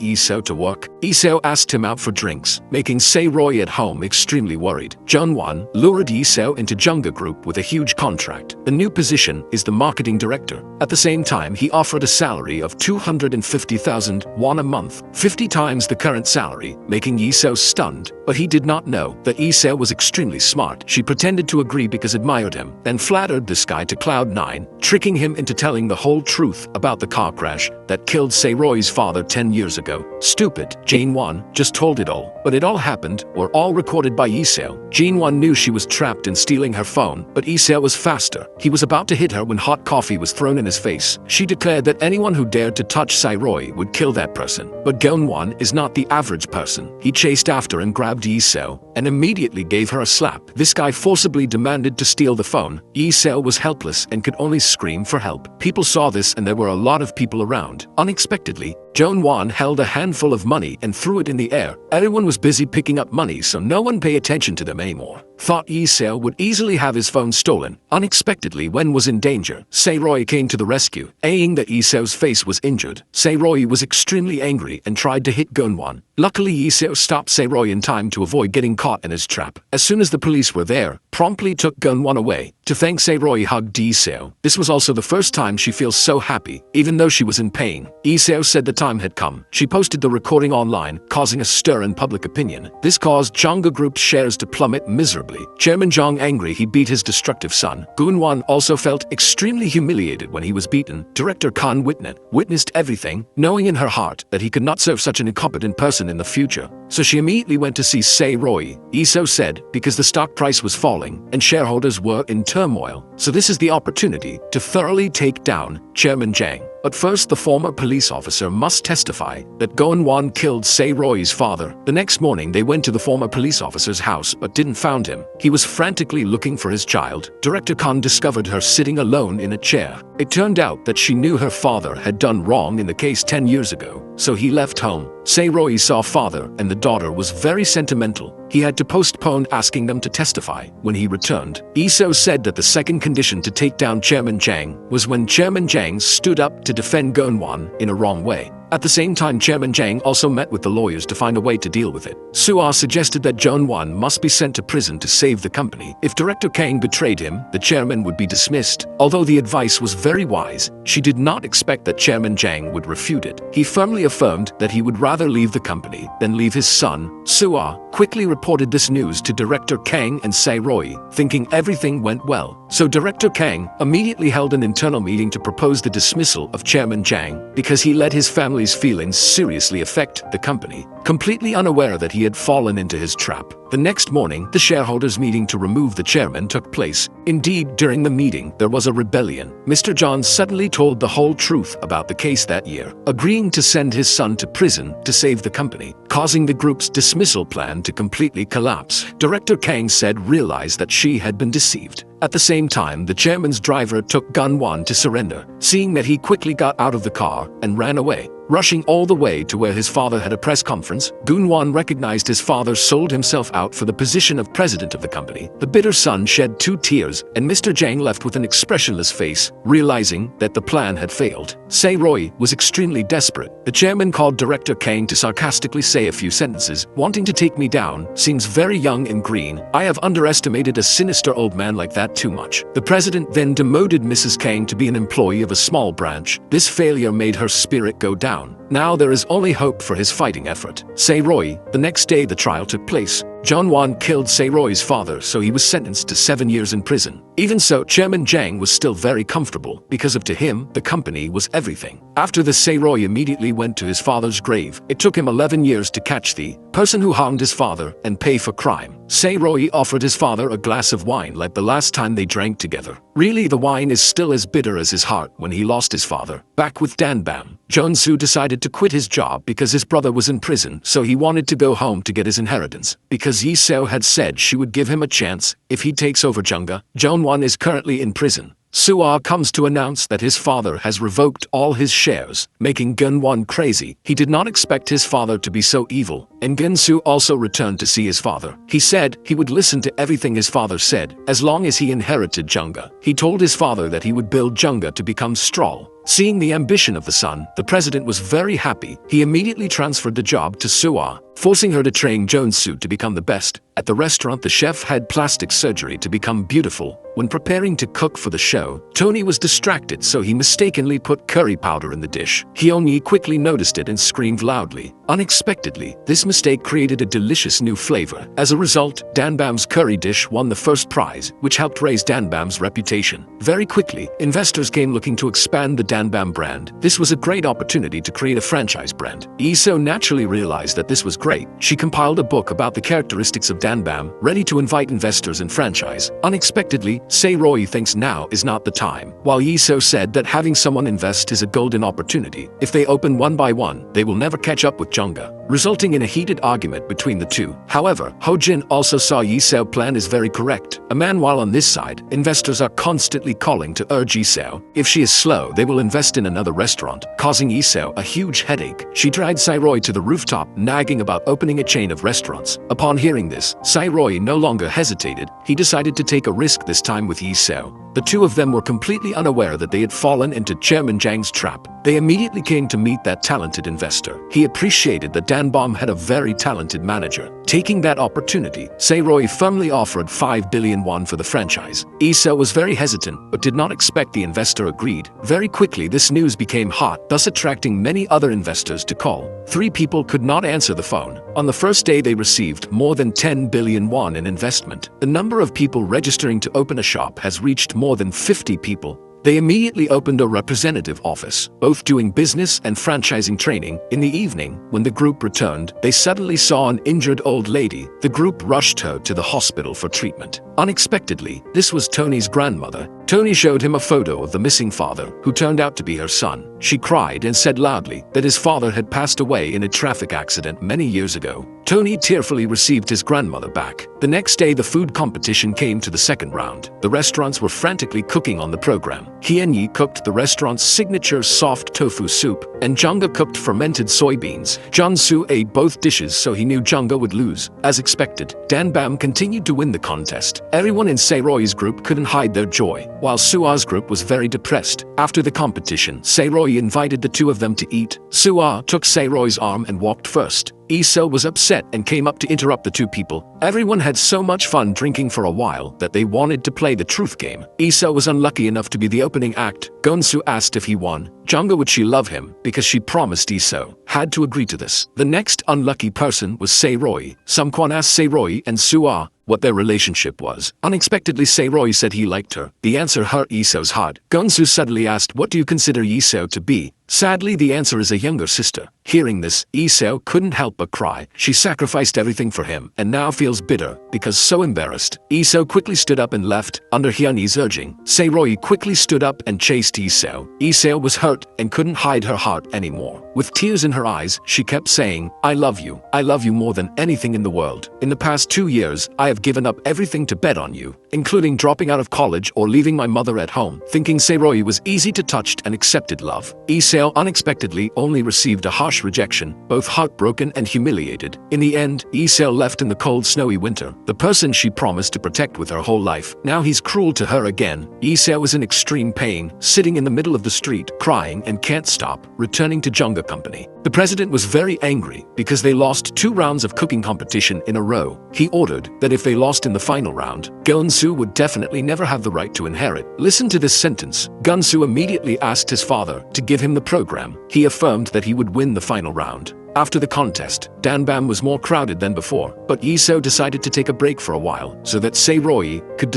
Yi Seo to work. Yi Seo asked him out for drinks, making Seo-joon at home extremely worried. Jeon-won lured Yi Seo into Jungga Group with a huge contract. The new position is the marketing director. At the same time, he offered a salary of 250,000 won a month, 50 times the current salary, making Yi Seo stunned. But he did not know that Yi Seo was extremely smart. She pretended to agree because admired him, then flattered this guy to Cloud9, tricking him into telling the whole truth about the car crash that killed Seo-joon's father 10 years ago. Stupid. Jeon-won just told it all. But it all happened, or all recorded by Yi Seo. Jeon-won knew she was trapped in stealing her phone, but Yi Seo was faster. He was about to hit her when hot coffee was thrown in his face. She declared that anyone who dared to touch Seo-joon would kill that person. But Jeon-won is not the average person. He chased after and grabbed Yi Seo and immediately gave her a slap. This guy forcibly demanded to steal the phone. Yi Seo was helpless and could only scream for help. People saw this and there were a lot of people around. Unexpectedly, Jeon-won held a handful of money and threw it in the air. Everyone was busy picking up money, so no one paid attention to them anymore. Thought Yi Seo would easily have his phone stolen. Unexpectedly, Wen was in danger. Seo-joon came to the rescue, saying that Yi Seo's face was injured. Seo-joon was extremely angry and tried to hit Jeon-won. Luckily, Yi Seo stopped Seo-joon in time to avoid getting caught in his trap. As soon as the police were there, promptly took Jeon-won away. To thank Seo-joon hugged Yi Seo. This was also the first time she feels so happy, even though she was in pain. Yi Seo said the time had come. She posted the recording online, causing a stir in public opinion. This caused Jungga Group's shares to plummet miserably. Chairman Jong angry he beat his destructive son. Geun-won also felt extremely humiliated when he was beaten. Director Kwon witnessed everything, knowing in her heart that he could not serve such an incompetent person in the future. So she immediately went to see Seo-joon. Yi Seo said because the stock price was falling and shareholders were in turmoil. So this is the opportunity to thoroughly take down Chairman Jang. But first, the former police officer must testify that Geun-won killed Seo-joon's father. The next morning, they went to the former police officer's house but didn't find him. He was frantically looking for his child. Director Kwon discovered her sitting alone in a chair. It turned out that she knew her father had done wrong in the case 10 years ago, so he left home. Seo-joon saw father and the daughter was very sentimental. He had to postpone asking them to testify. When he returned, Yi Seo said that the second condition to take down Chairman Jang was when Chairman Jang stood up to defend Geun-won in a wrong way. At the same time, Chairman Jang also met with the lawyers to find a way to deal with it. Seo suggested that Jeon-won must be sent to prison to save the company. If Director Kang betrayed him, the chairman would be dismissed. Although the advice was very wise, she did not expect that Chairman Jang would refute it. He firmly affirmed that he would rather leave the company than leave his son. Seo quickly reported this news to Director Kang and Seo-joon, thinking everything went well. So Director Kang immediately held an internal meeting to propose the dismissal of Chairman Jang because he led his family Roy's feelings seriously affect the company, completely unaware that he had fallen into his trap. The next morning, the shareholders' meeting to remove the chairman took place. Indeed, during the meeting, there was a rebellion. Mr. John suddenly told the whole truth about the case that year, agreeing to send his son to prison to save the company, causing the group's dismissal plan to completely collapse. Director Kang said realized that she had been deceived. At the same time, the chairman's driver took Gun-won to surrender. Seeing that, he quickly got out of the car and ran away. Rushing all the way to where his father had a press conference, Gun-won recognized his father sold himself out for the position of president of the company. The bitter son shed 2 tears, and Mr. Jang left with an expressionless face, realizing that the plan had failed. Seo-roy was extremely desperate. The chairman called Director Kang to sarcastically say a few sentences. "Wanting to take me down, seems very young and green. I have underestimated a sinister old man like that too much." The president then demoted Mrs. Kang to be an employee of a small branch. This failure made her spirit go down. Now there is only hope for his fighting effort. Seo-roy. The next day the trial took place. Jong-won killed Seo-roy's father, so he was sentenced to 7 years in prison. Even so, Chairman Jang was still very comfortable, because to him, the company was everything. After this, Seo-roy immediately went to his father's grave. It took him 11 years to catch the person who harmed his father and pay for crime. Seo-roy offered his father a glass of wine like the last time they drank together. Really, the wine is still as bitter as his heart when he lost his father. Back with Danbam, Jeon-soo decided to quit his job because his brother was in prison, so he wanted to go home to get his inheritance. Because Yi-seo had said she would give him a chance if he takes over Jungga, Jeon-won is currently in prison. Soo-ah comes to announce that his father has revoked all his shares, making Gun-won crazy. He did not expect his father to be so evil, and Gun-soo also returned to see his father. He said he would listen to everything his father said, as long as he inherited Jungga. He told his father that he would build Jungga to become strong. Seeing the ambition of the son, the president was very happy. He immediately transferred the job to Soo-ah, forcing her to train Jeon-soo to become the best. At the restaurant, the chef had plastic surgery to become beautiful. When preparing to cook for the show, Tony was distracted, so he mistakenly put curry powder in the dish. Hyun-yi quickly noticed it and screamed loudly. Unexpectedly, this mistake created a delicious new flavor. As a result, Danbam's curry dish won the first prize, which helped raise Danbam's reputation. Very quickly, investors came looking to expand the Danbam brand. This was a great opportunity to create a franchise brand. Yi-seo naturally realized that this was great. She compiled a book about the characteristics of Danbam, ready to invite investors and franchise. Unexpectedly, Seo-roy thinks now is not the time. While Yi-seo said that having someone invest is a golden opportunity. If they open one by one, they will never catch up with Jungga, resulting in a heated argument between the two. However, Ho-jin also saw Yi-seo's plan is very correct. A man, while on this side, investors are constantly calling to urge Yi-seo. If she is slow, they will invest in another restaurant, causing Yi-seo a huge headache. She dragged Seo-roy to the rooftop, nagging about opening a chain of restaurants. Upon hearing this, Seo-roy no longer hesitated. He decided to take a risk this time with Yi-seo. The two of them were completely unaware that they had fallen into Chairman Jang's trap. They immediately came to meet that talented investor. He appreciated that Danbam had a very talented manager. Taking that opportunity, Seo-roy firmly offered 5 billion won for the franchise. Yi-seo was very hesitant, but did not expect the investor agreed. Very quickly, this news became hot, thus attracting many other investors to call. 3 people could not answer the phone. On the first day, they received more than 10 billion won in investment. The number of people registering to open a shop has reached more than 50 people. They immediately opened a representative office, both doing business and franchising training. In the evening, when the group returned, they suddenly saw an injured old lady. The group rushed her to the hospital for treatment. Unexpectedly, this was Tony's grandmother. Tony showed him a photo of the missing father, who turned out to be her son. She cried and said loudly that his father had passed away in a traffic accident many years ago. Tony tearfully received his grandmother back. The next day, the food competition came to the second round. The restaurants were frantically cooking on the program. Hyun-yi cooked the restaurant's signature soft tofu soup, and Jungga cooked fermented soybeans. Jeon-soo ate both dishes, so he knew Jungga would lose. As expected, Danbam continued to win the contest. Everyone in Seo-roy's group couldn't hide their joy, while Soo-ah's group was very depressed. After the competition, Seo-roy invited the two of them to eat. Soo-ah took Seo-roy's arm and walked first. Yi-seo was upset and came up to interrupt the two people. Everyone had so much fun drinking for a while that they wanted to play the truth game. Yi-seo was unlucky enough to be the opening act. Gun-soo asked if he won, Jungga would she love him, because she promised Yi-seo had to agree to this. The next unlucky person was Seo-roy. Kwon asked Seo-roy and Soo-ah what their relationship was. Unexpectedly, Seo-roy said he liked her. The answer hurt Yi-seo's heart. Gun-soo suddenly asked, what do you consider Yi-seo to be? Sadly, the answer is a younger sister. Hearing this, Seo couldn't help but cry. She sacrificed everything for him and now feels bitter because so embarrassed. Seo quickly stood up and left. Under Hyunhee's urging, Sae-roy quickly stood up and chased Seo. Seo was hurt and couldn't hide her heart anymore. With tears in her eyes, she kept saying, I love you more than anything in the world. In the past 2 years, I have given up everything to bet on you, including dropping out of college or leaving my mother at home. Thinking Sae-roy was easy to touch and accepted love, Seo unexpectedly only received a harsh rejection, both heartbroken and humiliated. In the end, Seo left in the cold snowy winter, the person she promised to protect with her whole life. Now he's cruel to her again. Seo is in extreme pain, sitting in the middle of the street, crying and can't stop, returning to Jungga Company. The president was very angry because they lost 2 rounds of cooking competition in a row. He ordered that if they lost in the final round, Gun-soo would definitely never have the right to inherit. Listen to this sentence. Gun-soo immediately asked his father to give him the program. He affirmed that he would win the final round. After the contest, Danbam was more crowded than before, but Seo decided to take a break for a while so that Sae-roy could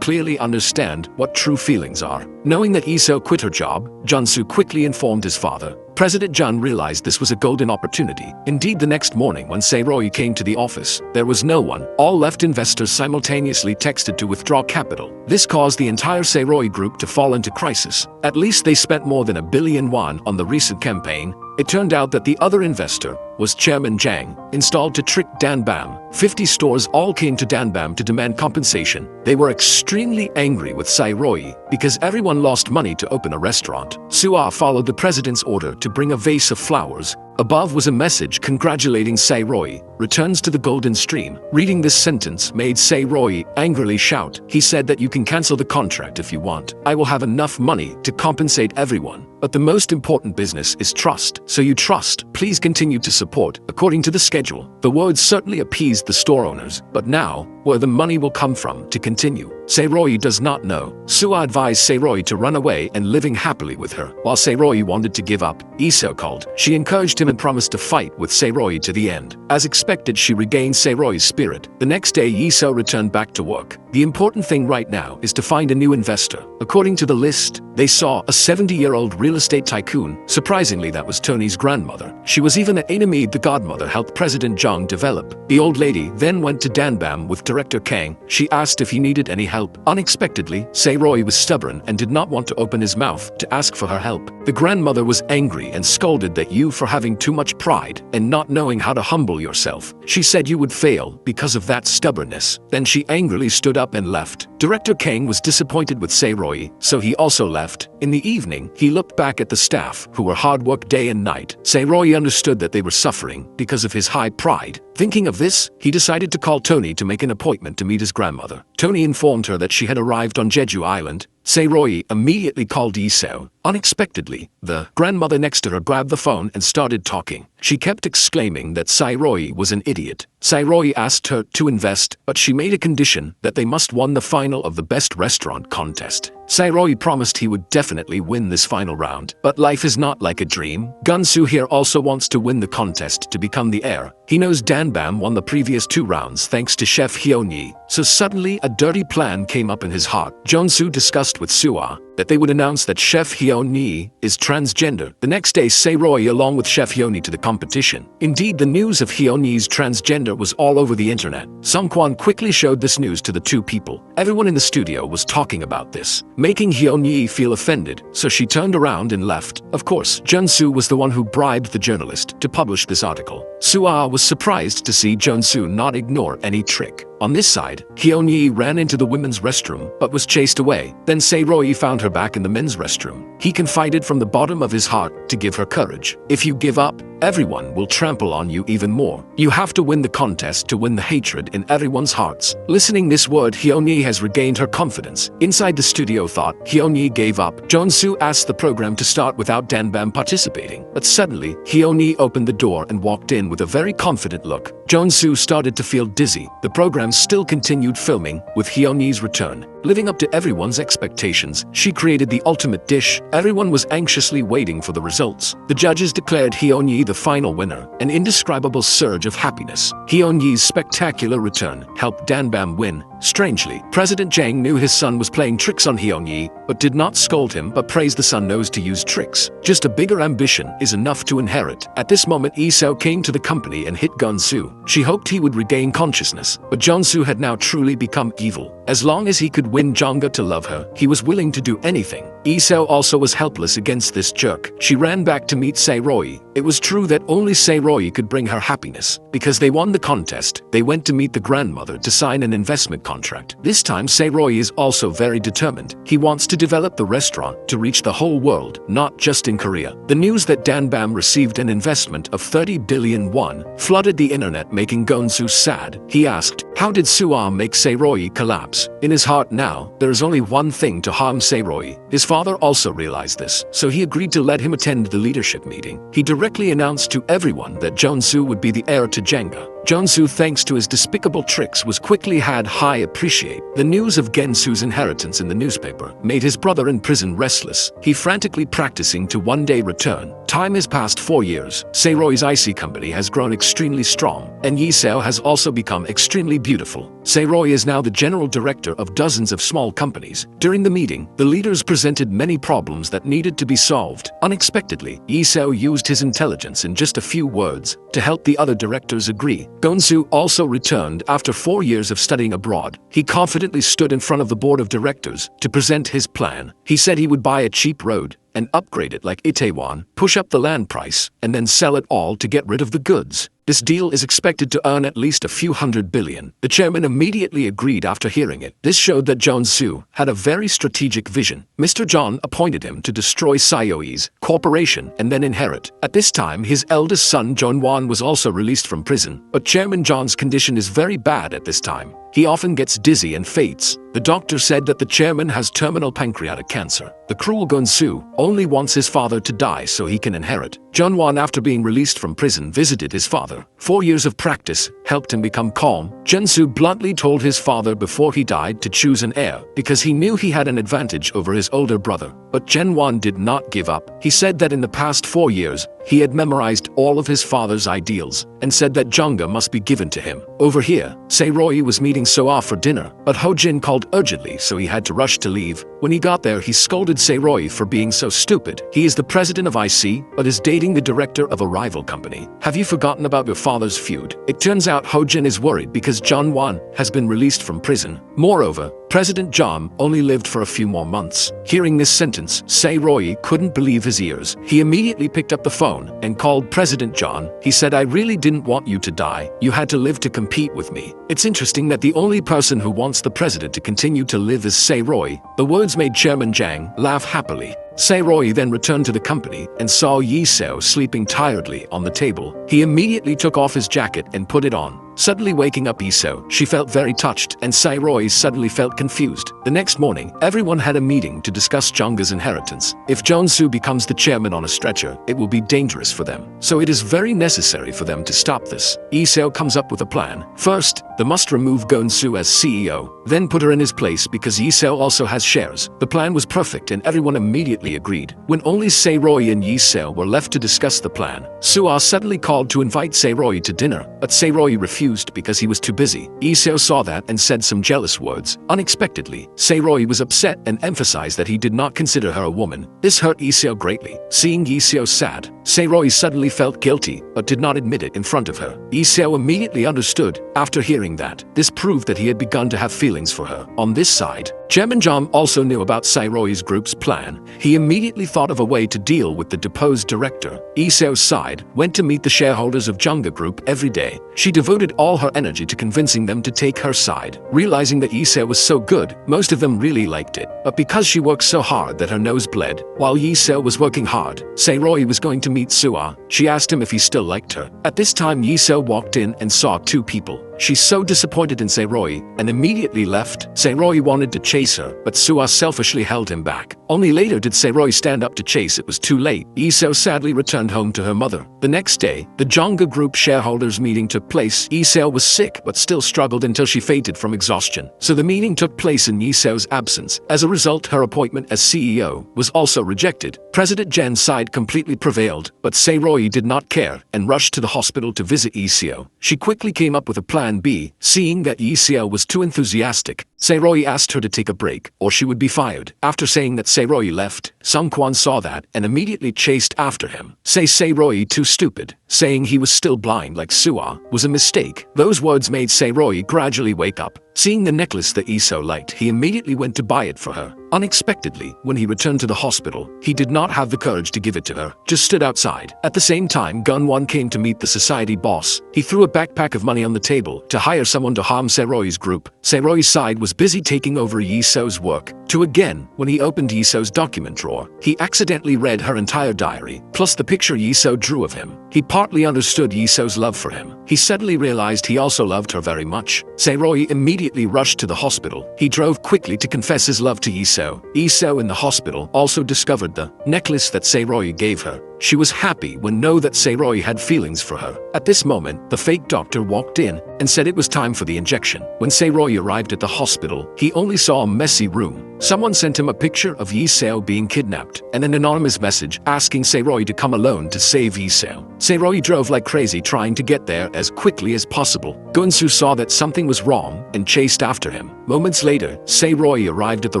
clearly understand what true feelings are. Knowing that Seo quit her job, Jun-soo quickly informed his father. President Jun realized this was a golden opportunity. Indeed, the next morning when Sae-roy came to the office, there was no one. All left investors simultaneously texted to withdraw capital. This caused the entire Sae-roy group to fall into crisis. At least they spent more than 1 billion won on the recent campaign. It turned out that the other investor was Chairman Jang, installed to trick Danbam. 50 stores all came to Danbam to demand compensation. They were extremely angry with Sae-roy because everyone lost money to open a restaurant. Soo-ah followed the president's order to bring a vase of flowers. Above was a message congratulating Sae-roy, returns to the golden stream. Reading this sentence made Sae-roy angrily shout. He said that you can cancel the contract if you want. I will have enough money to compensate everyone. But the most important business is trust. So you trust, please continue to support, according to the schedule. The words certainly appeased the store owners, but now, where the money will come from to continue, Sae-roy does not know. Soo-ah advised Sae-roy to run away and living happily with her. While Sae-roy wanted to give up, Seo called. She encouraged him and promised to fight with Sae-roy to the end. As expected, she regained Sae-roy's spirit. The next day, Seo returned back to work. The important thing right now is to find a new investor. According to the list, they saw a 70-year-old real estate tycoon. Surprisingly, that was Tony's grandmother. She was even an enemy the godmother helped President Jung develop. The old lady then went to Danbam with Director Kang. She asked if he needed any help. Unexpectedly, Sae-roy was stubborn and did not want to open his mouth to ask for her help. The grandmother was angry and scolded that you for having too much pride and not knowing how to humble yourself. She said you would fail because of that stubbornness. Then she angrily stood up and left. Director Kang was disappointed with Sae-roy, so he also left. In the evening, he looked back at the staff, who were hard work day and night. Sae-roy understood that they were suffering because of his high pride. Thinking of this, he decided to call Tony to make an appointment to meet his grandmother. Tony informed her that she had arrived on Jeju Island. Sae-roy immediately called Seo. Unexpectedly, the grandmother next to her grabbed the phone and started talking. She kept exclaiming that Sae-roy was an idiot. Sae-roy asked her to invest, but she made a condition that they must win the final of the best restaurant contest. Sae-roy promised he would definitely win this final round. But life is not like a dream. Gun-soo here also wants to win the contest to become the heir. He knows Danbam won the previous 2 rounds thanks to Chef Hyunhee. So suddenly a dirty plan came up in his heart. Jun-soo discussed with Soo-ah that they would announce that Chef Hyunhee is transgender. The next day, Sae-roy along with Chef Hyunhee to the competition. Indeed, the news of Hyunhee's transgender was all over the internet. Kwon quickly showed this news to the 2 people. Everyone in the studio was talking about this, making Hyunhee feel offended, so she turned around and left. Of course, Jun-soo was the one who bribed the journalist to publish this article. Soo-ah was surprised to see Jun-soo not ignore any trick. On this side, Hyunhee ran into the women's restroom but was chased away. Then Sae-roy found her back in the men's restroom. He confided from the bottom of his heart to give her courage. If you give up, everyone will trample on you even more. You have to win the contest to win the hatred in everyone's hearts. Listening this word, Hyunhee has regained her confidence. Inside the studio thought Hyunhee gave up. Jun-soo asked the program to start without Danbam participating. But suddenly, Hyunhee opened the door and walked in with a very confident look. Jun-soo started to feel dizzy. The program meantime still continued filming, with Hyunyi's return. Living up to everyone's expectations, she created the ultimate dish. Everyone was anxiously waiting for the results. The judges declared Hyunyi the final winner, an indescribable surge of happiness. Hyunyi's spectacular return helped Danbam win. Strangely, President Jang knew his son was playing tricks on Hyunyi, but did not scold him but praised the son knows to use tricks. Just a bigger ambition is enough to inherit. At this moment, Seo came to the company and hit Gun-soo. She hoped he would regain consciousness, but Jong-soo had now truly become evil. As long as he could win Jongga to love her, he was willing to do anything. Seo also was helpless against this jerk. She ran back to meet Se-roy. It was true that only Se-roy could bring her happiness. Because they won the contest, they went to meet the grandmother to sign an investment contract. This time Se-roy is also very determined. He wants to develop the restaurant to reach the whole world, not just in Korea. The news that Danbam received an investment of 30 billion won flooded the internet, making Gun-soo sad. He asked, how did Soo-ah make Se-roy collapse? In his heart now, there is only one thing to harm Se-roy. His father also realized this, so he agreed to let him attend the leadership meeting. He directly announced to everyone that Jong-soo would be the heir to Jenga. Jong-soo, thanks to his despicable tricks, was quickly had high appreciate. The news of Gen-soo's inheritance in the newspaper made his brother in prison restless. He frantically practicing to one day return. Time has passed 4 years. Se-roy's IC company has grown extremely strong, and Seo has also become extremely beautiful. Se-roy is now the general director of dozens of small companies. During the meeting, the leaders presented many problems that needed to be solved. Unexpectedly, Seo used his intelligence in just a few words to help the other directors agree. Gun-soo also returned after 4 years of studying abroad. He confidently stood in front of the board of directors to present his plan. He said he would buy a cheap road and upgrade it like Itaewon, push up the land price, and then sell it all to get rid of the goods. This deal is expected to earn at least a few hundred billion. The chairman immediately agreed after hearing it. This showed that Jong-soo had a very strategic vision. Mr. John appointed him to destroy Seoul's corporation and then inherit. At this time, his eldest son Jong-won was also released from prison, but Chairman John's condition is very bad at this time. He often gets dizzy and faints. The doctor said that the chairman has terminal pancreatic cancer. The cruel Gun-soo only wants his father to die so he can inherit. Jong-won, after being released from prison, visited his father. 4 years of practice helped him become calm. Jong-soo bluntly told his father before he died to choose an heir because he knew he had an advantage over his older brother. But Jong-won did not give up. He said that in the past 4 years, he had memorized all of his father's ideals and said that Jongga must be given to him. Over here, Se-roy was meeting Seo-ah for dinner, but Ho-jin called urgently so he had to rush to leave. When he got there, he scolded Se-roy for being so stupid. He is the president of IC, but is dating the director of a rival company. Have you forgotten about your father's feud? It turns out Ho-jin is worried because Jong-won has been released from prison. Moreover, President Jong only lived for a few more months. Hearing this sentence, Se-roy couldn't believe his ears. He immediately picked up the phone and called President Jong. He said, I really didn't want you to die. You had to live to compete with me. It's interesting that the only person who wants the president to continue to live is Se-roy. The words made Chairman Jang laugh happily. Se-roy then returned to the company and saw Seo sleeping tiredly on the table. He immediately took off his jacket and put it on. Suddenly waking up Seo, she felt very touched, and Se-roy suddenly felt confused. The next morning, everyone had a meeting to discuss Jongga's inheritance. If Jong-soo becomes the chairman on a stretcher, it will be dangerous for them. So it is very necessary for them to stop this. Seo comes up with a plan. First, they must remove Gun-soo as CEO, then put her in his place because Seo also has shares. The plan was perfect and everyone immediately agreed. When only Se-roy and Seo were left to discuss the plan, Soo-ah suddenly called to invite Se-roy to dinner, but Se-roy refused because he was too busy. Seo saw that and said some jealous words. Unexpectedly, Se-roy was upset and emphasized that he did not consider her a woman. This hurt Seo greatly. Seeing Seo sad, Se-roy suddenly felt guilty but did not admit it in front of her. Seo immediately understood. After hearing that, this proved that he had begun to have feelings for her. On this side, Chairman Jong also knew about Se-roy's group's plan. He immediately thought of a way to deal with the deposed director. Seo's side went to meet the shareholders of Jongga Group every day. She devoted all her energy to convincing them to take her side. Realizing that Seo was so good, most of them really liked it. But because she worked so hard that her nose bled, while Seo was working hard, Se-roy was going to meet Soo-ah. She asked him if he still liked her. At this time, Seo walked in and saw two people. She's so disappointed in Sae-roy and immediately left. Sae-roy wanted to chase her, but Soo-ah selfishly held him back. Only later did Sae-roy stand up to chase. It was too late. Lee-seo sadly returned home to her mother. The next day, the Jonga Group shareholders meeting took place. Lee-seo was sick but still struggled until she fainted from exhaustion. So the meeting took place in Lee-seo's absence. As a result, her appointment as CEO was also rejected. President Jen's side completely prevailed, but Sae-roy did not care and rushed to the hospital to visit Lee-seo. She quickly came up with a plan B, seeing that Lee-seo was too enthusiastic. Sae-roy asked her to take a break or she would be fired. After saying that Sae-roy left, Kwon saw that and immediately chased after him. Sae-roy too stupid, saying he was still blind like Soo-ah was a mistake. Those words made Sae-roy gradually wake up. Seeing the necklace that Lee-seo liked, he immediately went to buy it for her. Unexpectedly, when he returned to the hospital, he did not have the courage to give it to her, just stood outside. At the same time, Gun-won came to meet the society boss. He threw a backpack of money on the table to hire someone to harm Sae-roy's group. Sae-roy's side was busy taking over Lee-seo's work. When he opened Lee-seo's document drawer, he accidentally read her entire diary, plus the picture Lee-seo drew of him. He partly understood Lee-seo's love for him. He suddenly realized he also loved her very much. Sae-roy immediately rushed to the hospital. He drove quickly to confess his love to Lee-seo. Lee-seo in the hospital also discovered the necklace that Sae-roy gave her. She was happy when know that Sae-roy had feelings for her. At this moment, the fake doctor walked in and said it was time for the injection. When Sae-roy arrived at the hospital, he only saw a messy room. Someone sent him a picture of Lee-seo being kidnapped and an anonymous message asking Sae-roy to come alone to save Lee-seo. Sae-roy drove like crazy trying to get there as quickly as possible. Gun-soo saw that something was wrong and chased after him. Moments later, Sae-roy arrived at the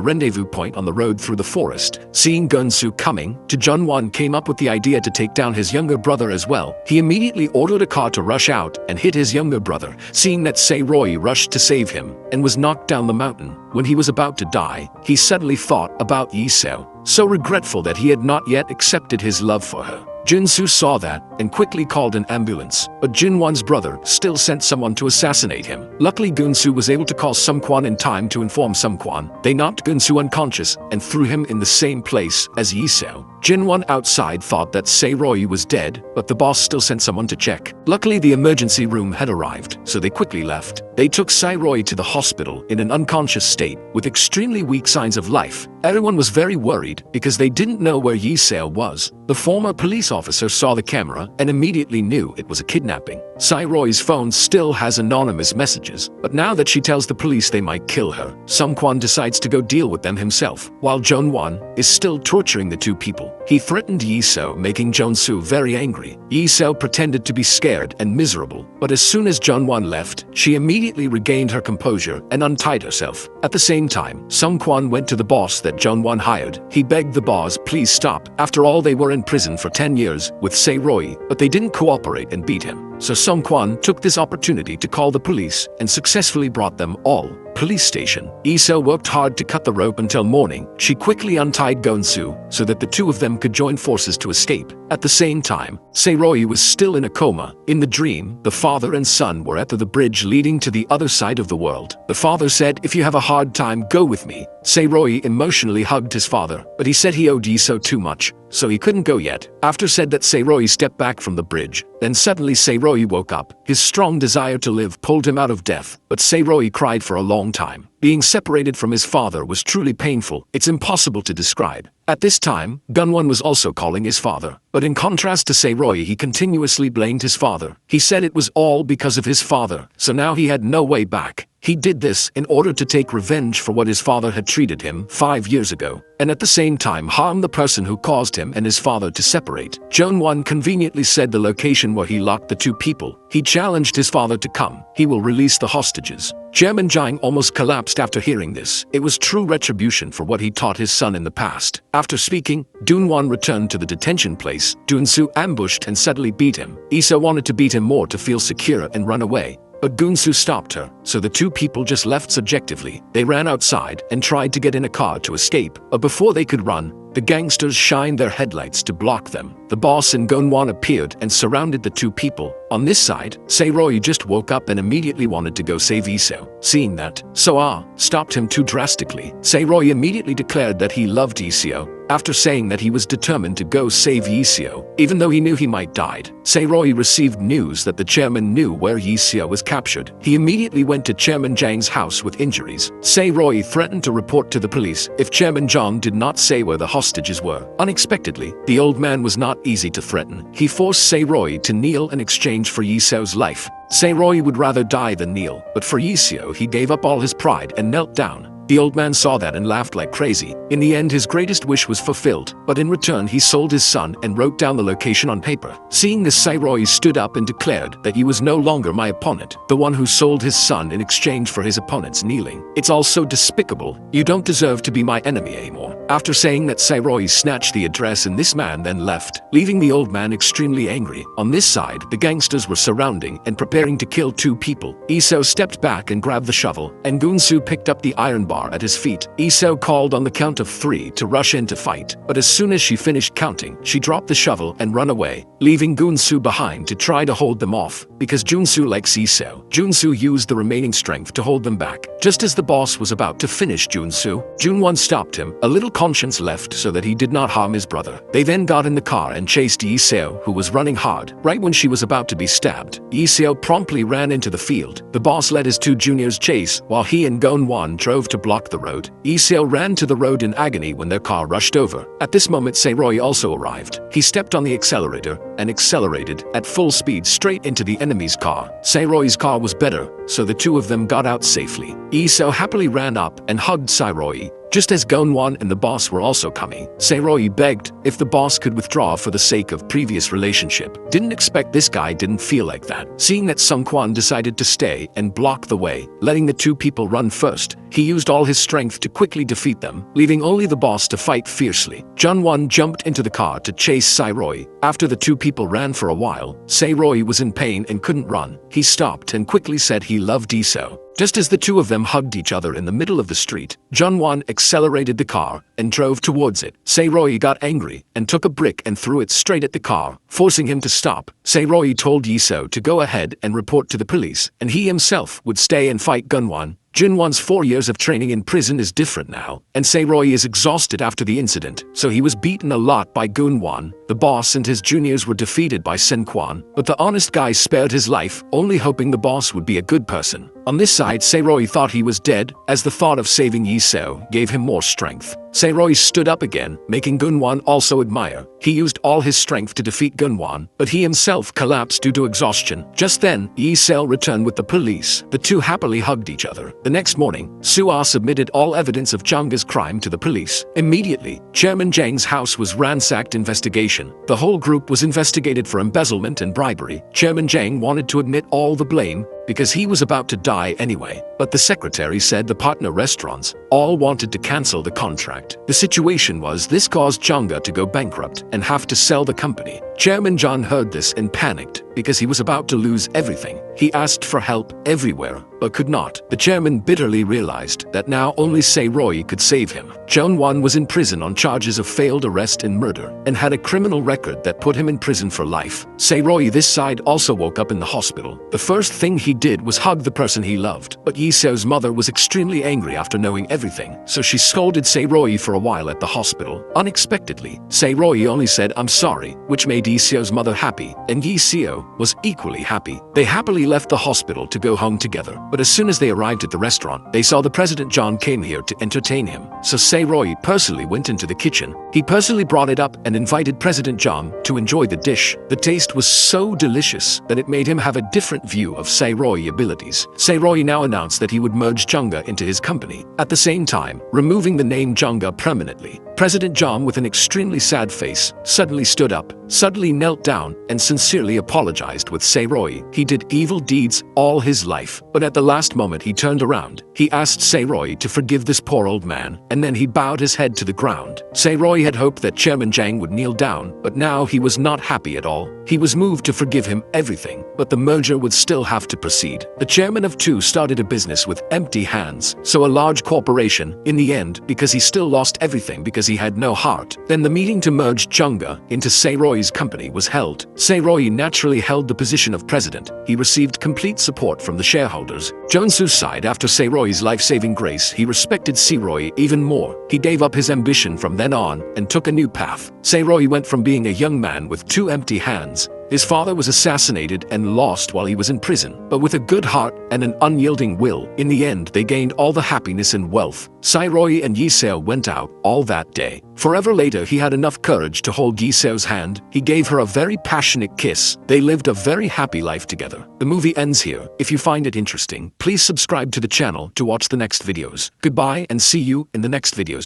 rendezvous point on the road through the forest. Seeing Gun-soo coming, Jun-won came up with the idea to take down his younger brother as well. He immediately ordered a car to rush out and hit his younger brother. Seeing that Sae-roy rushed to save him and was knocked down the mountain. When he was about to die, he suddenly thought about Lee-seo, so regretful that he had not yet accepted his love for her. Jun-soo saw that and quickly called an ambulance, but Jun-won's brother still sent someone to assassinate him. Luckily, Gun-soo was able to call Kwon in time to inform Kwon. They knocked Gun-soo unconscious and threw him in the same place as Lee-seo. Jin-won outside thought that Sae-roy was dead, but the boss still sent someone to check. Luckily, the emergency room had arrived, so they quickly left. They took Sae-roy to the hospital in an unconscious state with extremely weak signs of life. Everyone was very worried because they didn't know where Lee-seo was. The former police officer saw the camera and immediately knew it was a kidnapping. Sae-roy's phone still has anonymous messages, but now that she tells the police they might kill her, Kwon decides to go deal with them himself. While Jun-won is still torturing the two people, he threatened Lee-seo, making Jun-soo very angry. Lee-seo pretended to be scared and miserable, but as soon as Jun-won left, she immediately regained her composure and untied herself. At the same time, Kwon went to the boss that Jun-won hired. He begged the boss, please stop. After all, they were in prison for 10 years with Sae-roy, but they didn't cooperate and beat him. So Kwon took this opportunity to call the police and successfully brought them all. Police station. Lee-seo worked hard to cut the rope until morning. She quickly untied Gun-soo so that the two of them could join forces to escape. At the same time, Sae-roy was still in a coma. In the dream, the father and son were at the bridge leading to the other side of the world. The father said, if you have a hard time, go with me. Sae-roy emotionally hugged his father, but he said he owed Lee-seo too much, so he couldn't go yet. After said that Sae-roy stepped back from the bridge. Then suddenly Sae-roy woke up. His strong desire to live pulled him out of death, but Sae-roy cried for a long time. Being separated from his father was truly painful. It's impossible to describe. At this time, Gun-won was also calling his father. But in contrast to Sae-roy, he continuously blamed his father. He said it was all because of his father, so now he had no way back. He did this in order to take revenge for what his father had treated him 5 years ago, and at the same time harm the person who caused him and his father to separate. Jun-won conveniently said the location where he locked the two people. He challenged his father to come. He will release the hostages. Jae-myung almost collapsed after hearing this. It was true retribution for what he taught his son in the past. After speaking, Dun-won returned to the detention place. Dun-soo ambushed and suddenly beat him. Lee-seo wanted to beat him more to feel secure and run away. But Gun-soo stopped her, so the two people just left subjectively. They ran outside and tried to get in a car to escape, but before they could run, the gangsters shined their headlights to block them. The boss and Gun-won appeared and surrounded the two people. On this side, Sae-roy just woke up and immediately wanted to go save Lee-seo. Seeing that, Seo-ah stopped him too drastically. Sae-roy immediately declared that he loved Lee-seo, After saying that he was determined to go save Seo, even though he knew he might die, Seo received news that the chairman knew where Seo was captured. He immediately went to Chairman Jang's house with injuries. Seo threatened to report to the police if Chairman Jang did not say where the hostages were. Unexpectedly, the old man was not easy to threaten. He forced Seo to kneel in exchange for Seo's life. Seo would rather die than kneel, but for Seo he gave up all his pride and knelt down. The old man saw that and laughed like crazy. In the end, his greatest wish was fulfilled, but in return he sold his son and wrote down the location on paper. Seeing this, Seo stood up and declared that he was no longer my opponent, the one who sold his son in exchange for his opponent's kneeling. It's all so despicable. You don't deserve to be my enemy anymore. After saying that, Seo snatched the address and this man then left, leaving the old man extremely angry. On this side, the gangsters were surrounding and preparing to kill two people. Seo stepped back and grabbed the shovel, and Gunsu picked up the iron bar at his feet. Seo called on the count of 3 to rush in to fight, but as soon as she finished counting, she dropped the shovel and ran away, leaving Gunsu behind to try to hold them off. Because Junsu likes Seo, Junsu used the remaining strength to hold them back. Just as the boss was about to finish Junsu, Junwon stopped him, a little conscience left so that he did not harm his brother. They then got in the car and chased Seo, who was running hard. Right when she was about to be stabbed, Seo promptly ran into the field. The boss led his 2 juniors chase, while he and Gonwon drove to block the road. Seo ran to the road in agony when their car rushed over. At this moment, Seo also arrived. He stepped on the accelerator and accelerated at full speed straight into the enemy's car. Seo's car was better, so the two of them got out safely. Seo happily ran up and hugged Seo. Just as Gonwon and the boss were also coming, Seo begged if the boss could withdraw for the sake of previous relationship. Didn't expect this guy didn't feel like that. Seeing that Kwon decided to stay and block the way, letting the 2 people run first, he used all his strength to quickly defeat them, leaving only the boss to fight fiercely. Junwon jumped into the car to chase Seo. After the 2 people ran for a while, Seo was in pain and couldn't run. He stopped and quickly said he loved Seo. Just as the 2 of them hugged each other in the middle of the street, Junwon accelerated the car and drove towards it. Seo got angry and took a brick and threw it straight at the car, forcing him to stop. Seo told Seo to go ahead and report to the police, and he himself would stay and fight Gunwon. Junwon's 4 years of training in prison is different now, and Seo is exhausted after the incident, so he was beaten a lot by Gunwon. The boss and his juniors were defeated by Kwon, but the honest guy spared his life, only hoping the boss would be a good person. On this side, Seo thought he was dead, as the thought of saving Seo gave him more strength. Seo stood up again, making Gunwon also admire. He used all his strength to defeat Gunwon, but he himself collapsed due to exhaustion. Just then, Seo returned with the police. The 2 happily hugged each other. The next morning, Sua submitted all evidence of Changa's crime to the police. Immediately, Chairman Jang's house was ransacked. Investigation. The whole group was investigated for embezzlement and bribery. Chairman Jang wanted to admit all the blame, because he was about to die anyway. But the secretary said the partner restaurants all wanted to cancel the contract. The situation was this caused Changa to go bankrupt and have to sell the company. Chairman John heard this and panicked because he was about to lose everything. He asked for help everywhere, but could not. The chairman bitterly realized that now only Seo could save him. Jeon-won was in prison on charges of failed arrest and murder, and had a criminal record that put him in prison for life. Seo this side also woke up in the hospital. The first thing he did was hug the person he loved, but Seo's mother was extremely angry after knowing everything, so she scolded Seo for a while at the hospital. Unexpectedly, Seo only said "I'm sorry," which made Seo's mother happy, and Seo was equally happy. They happily left the hospital to go home together, but as soon as they arrived at the restaurant, they saw the President John came here to entertain him. So Seo personally went into the kitchen. He personally brought it up and invited President John to enjoy the dish. The taste was so delicious that it made him have a different view of Seo abilities. Seo now announced that he would merge Junga into his company, at the same time removing the name Junga permanently. President John, with an extremely sad face, suddenly stood up, suddenly knelt down, and sincerely apologized with Seo. He did evil deeds all his life, but at the last moment he turned around. He asked Seo to forgive this poor old man, and then he bowed his head to the ground. Seo had hoped that Chairman Jang would kneel down, but now he was not happy at all. He was moved to forgive him everything, but the merger would still have to proceed. The chairman of two started a business with empty hands, so a large corporation, in the end, because he still lost everything because he had no heart. Then the meeting to merge Chunga into Sae-roy's company was held. Sae-roy naturally held the position of president. He received complete support from the shareholders. Jong-soo's side, after Sae-roy's life-saving grace, he respected Sae-roy even more. He gave up his ambition from then on and took a new path. Sae-roy went from being a young man with 2 empty hands. His father was assassinated and lost while he was in prison, but with a good heart and an unyielding will, in the end they gained all the happiness and wealth. Sae-roy and Yi-seo went out all that day. Forever later, he had enough courage to hold Yi-seo's hand. He gave her a very passionate kiss. They lived a very happy life together. The movie ends here. If you find it interesting, please subscribe to the channel to watch the next videos. Goodbye and see you in the next videos.